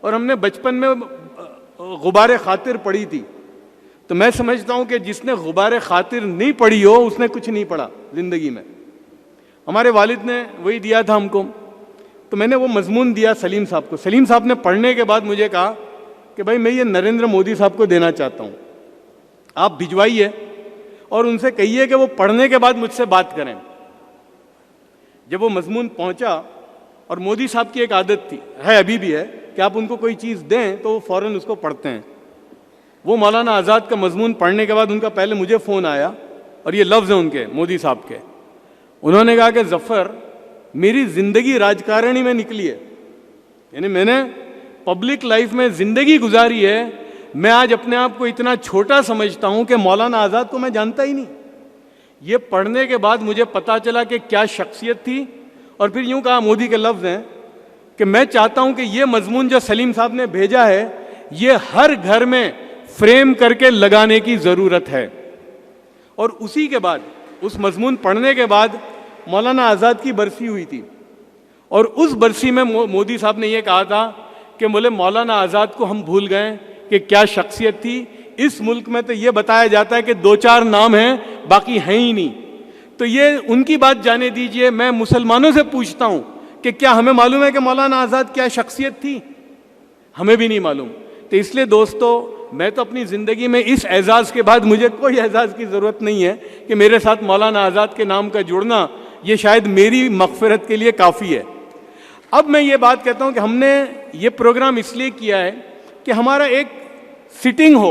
और हमने बचपन में गुबारे खातिर पढ़ी थी। तो मैं समझता हूँ कि जिसने गुबारे खातिर नहीं पढ़ी हो उसने कुछ नहीं पढ़ा ज़िंदगी में। हमारे वालिद ने वही दिया था हमको। तो मैंने वो मजमून दिया सलीम साहब को। सलीम साहब ने पढ़ने के बाद मुझे कहा कि भाई मैं ये नरेंद्र मोदी साहब को देना चाहता हूँ, आप भिजवाइए और उनसे कहिए कि वो पढ़ने के बाद मुझसे बात करें। जब वो मजमून पहुँचा, और मोदी साहब की एक आदत थी, है अभी भी है, कि आप उनको कोई चीज़ दें तो वो फ़ौरन उसको पढ़ते हैं। वो मौलाना आज़ाद का मजमून पढ़ने के बाद उनका पहले मुझे फ़ोन आया, और ये लफ्ज़ हैं उनके, मोदी साहब के। उन्होंने कहा कि ज़फ़र, मेरी ज़िंदगी राजकारणी में निकली है, यानी मैंने पब्लिक लाइफ में ज़िंदगी गुजारी है। मैं आज अपने आप को इतना छोटा समझता हूँ कि मौलाना आज़ाद को मैं जानता ही नहीं। ये पढ़ने के बाद मुझे पता चला कि क्या शख्सियत थी। और फिर यूँ कहा, मोदी के लफ्ज़ हैं कि मैं चाहता हूँ कि ये मजमून जो सलीम साहब ने भेजा है, ये हर घर में फ्रेम करके लगाने की ज़रूरत है। और उसी के बाद, उस मजमून पढ़ने के बाद मौलाना आज़ाद की बरसी हुई थी, और उस बरसी में मोदी साहब ने यह कहा था कि बोले मौलाना आज़ाद को हम भूल गए कि क्या शख्सियत थी। इस मुल्क में तो ये बताया जाता है कि 2-4 नाम हैं, बाकी हैं ही नहीं। तो ये उनकी बात जाने दीजिए। मैं मुसलमानों से पूछता हूँ कि क्या हमें मालूम है कि मौलाना आज़ाद क्या शख्सियत थी? हमें भी नहीं मालूम। तो इसलिए दोस्तों, मैं तो अपनी ज़िंदगी में इस एजाज़ के बाद मुझे कोई एजाज़ की ज़रूरत नहीं है कि मेरे साथ मौलाना आज़ाद के नाम का जुड़ना, ये शायद मेरी मग़फ़िरत के लिए काफ़ी है। अब मैं ये बात कहता हूँ कि हमने ये प्रोग्राम इसलिए किया है कि हमारा एक सिटिंग हो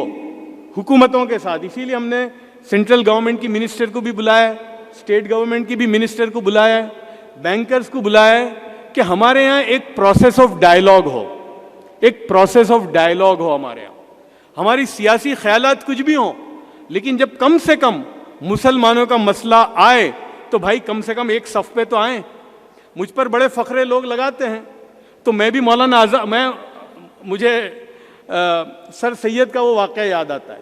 हुकूमतों के साथ। इसीलिए हमने सेंट्रल गवर्नमेंट की मिनिस्टर को भी बुलाया, स्टेट गवर्नमेंट की भी मिनिस्टर को बुलाया, बैंकर्स को बुलाया, कि हमारे यहाँ एक प्रोसेस ऑफ डायलॉग हो, एक प्रोसेस ऑफ डायलॉग हो हमारे यहाँ। हमारी सियासी ख्यालात कुछ भी हों, लेकिन जब कम से कम मुसलमानों का मसला आए तो भाई कम से कम एक सफ पे तो आए। मुझ पर बड़े फखरे लोग लगाते हैं, तो मैं भी मौलाना आज़ाद, मुझे सर सैयद का वो वाक़या याद आता है,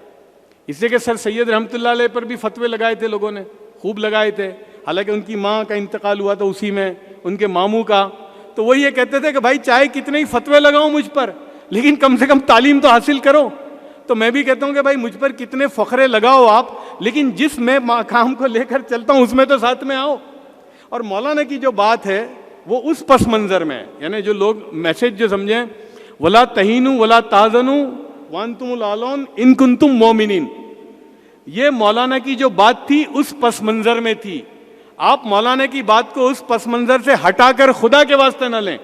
इसलिए कि सर सैयद रहमतुल्लाह अलैह पर भी फतवे लगाए थे लोगों ने, खूब लगाए थे। हालांकि उनकी माँ का इंतकाल हुआ था उसी में, उनके मामू का, तो वो ये कहते थे कि भाई चाहे कितने ही फतवे लगाओ मुझ पर, लेकिन कम से कम तालीम तो हासिल करो। तो मैं भी कहता हूँ कि भाई मुझ पर कितने फखरे लगाओ आप, लेकिन जिस मैं काम को लेकर चलता हूँ उसमें तो साथ में आओ। और मौलाना की जो बात है वो उस पस मंज़र में है, यानी जो लोग मैसेज जो समझें, वला तहीनु वला ताज़नु वांतुमुल आलौन इन कुंतुम मोमिनीन, ये मौलाना की जो बात थी उस पस मंज़र में थी। आप मौलाना की बात को उस पस मंज़र से हटाकर खुदा के वास्ते न लें,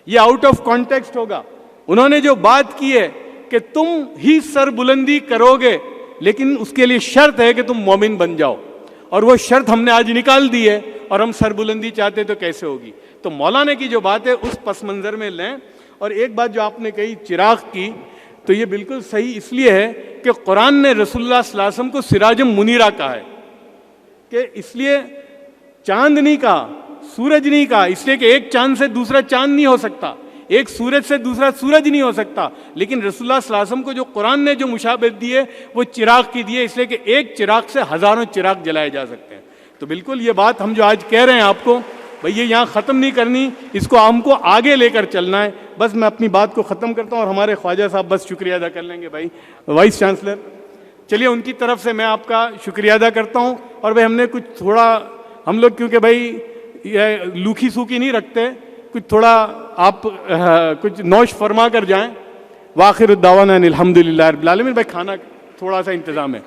ये आउट ऑफ कॉन्टेक्स्ट होगा। उन्होंने जो बात की है कि तुम ही सर बुलंदी करोगे, लेकिन उसके लिए शर्त है कि तुम मोमिन बन जाओ, और वो शर्त हमने आज निकाल दी है। और हम सर बुलंदी चाहते तो कैसे होगी? तो मौलाना की जो बात है उस पस मंज़र में लें। और एक बात जो आपने कही चिराग की, तो ये बिल्कुल सही इसलिए है कि कुरान ने रसूलुल्लाह सल्लल्लाहु अलैहि वसल्लम को सिराजुम मुनीरा कहा है, कि इसलिए चांद नहीं कहा, सूरज नहीं कहा, इसलिए कि एक चांद से दूसरा चांद नहीं हो सकता, एक सूरज से दूसरा सूरज नहीं हो सकता। लेकिन रसूलुल्लाह सल्लल्लाहु अलैहि वसल्लम को जो कुरान ने जो मुशाबहत दी है वो चिराग की दी है, इसलिए कि एक चिराग से हजारों चिराग जलाए जा सकते हैं। तो बिल्कुल ये बात हम जो आज कह रहे हैं आपको, भाई ये यहाँ ख़त्म नहीं करनी, इसको हमको आगे लेकर चलना है। बस मैं अपनी बात को ख़त्म करता हूँ और हमारे ख्वाजा साहब बस शुक्रिया अदा कर लेंगे। भाई वाइस चांसलर, चलिए उनकी तरफ से मैं आपका शुक्रिया अदा करता हूँ। और भाई हमने कुछ थोड़ा, हम लोग क्योंकि भाई ये लूखी सूखी नहीं रखते, कुछ थोड़ा आप कुछ नौश फरमा कर जाएं। वाखिर दावाना अनिल हम्दुलिल्लाह रब्बिल आलमीन। भाई खाना थोड़ा सा इंतज़ाम है।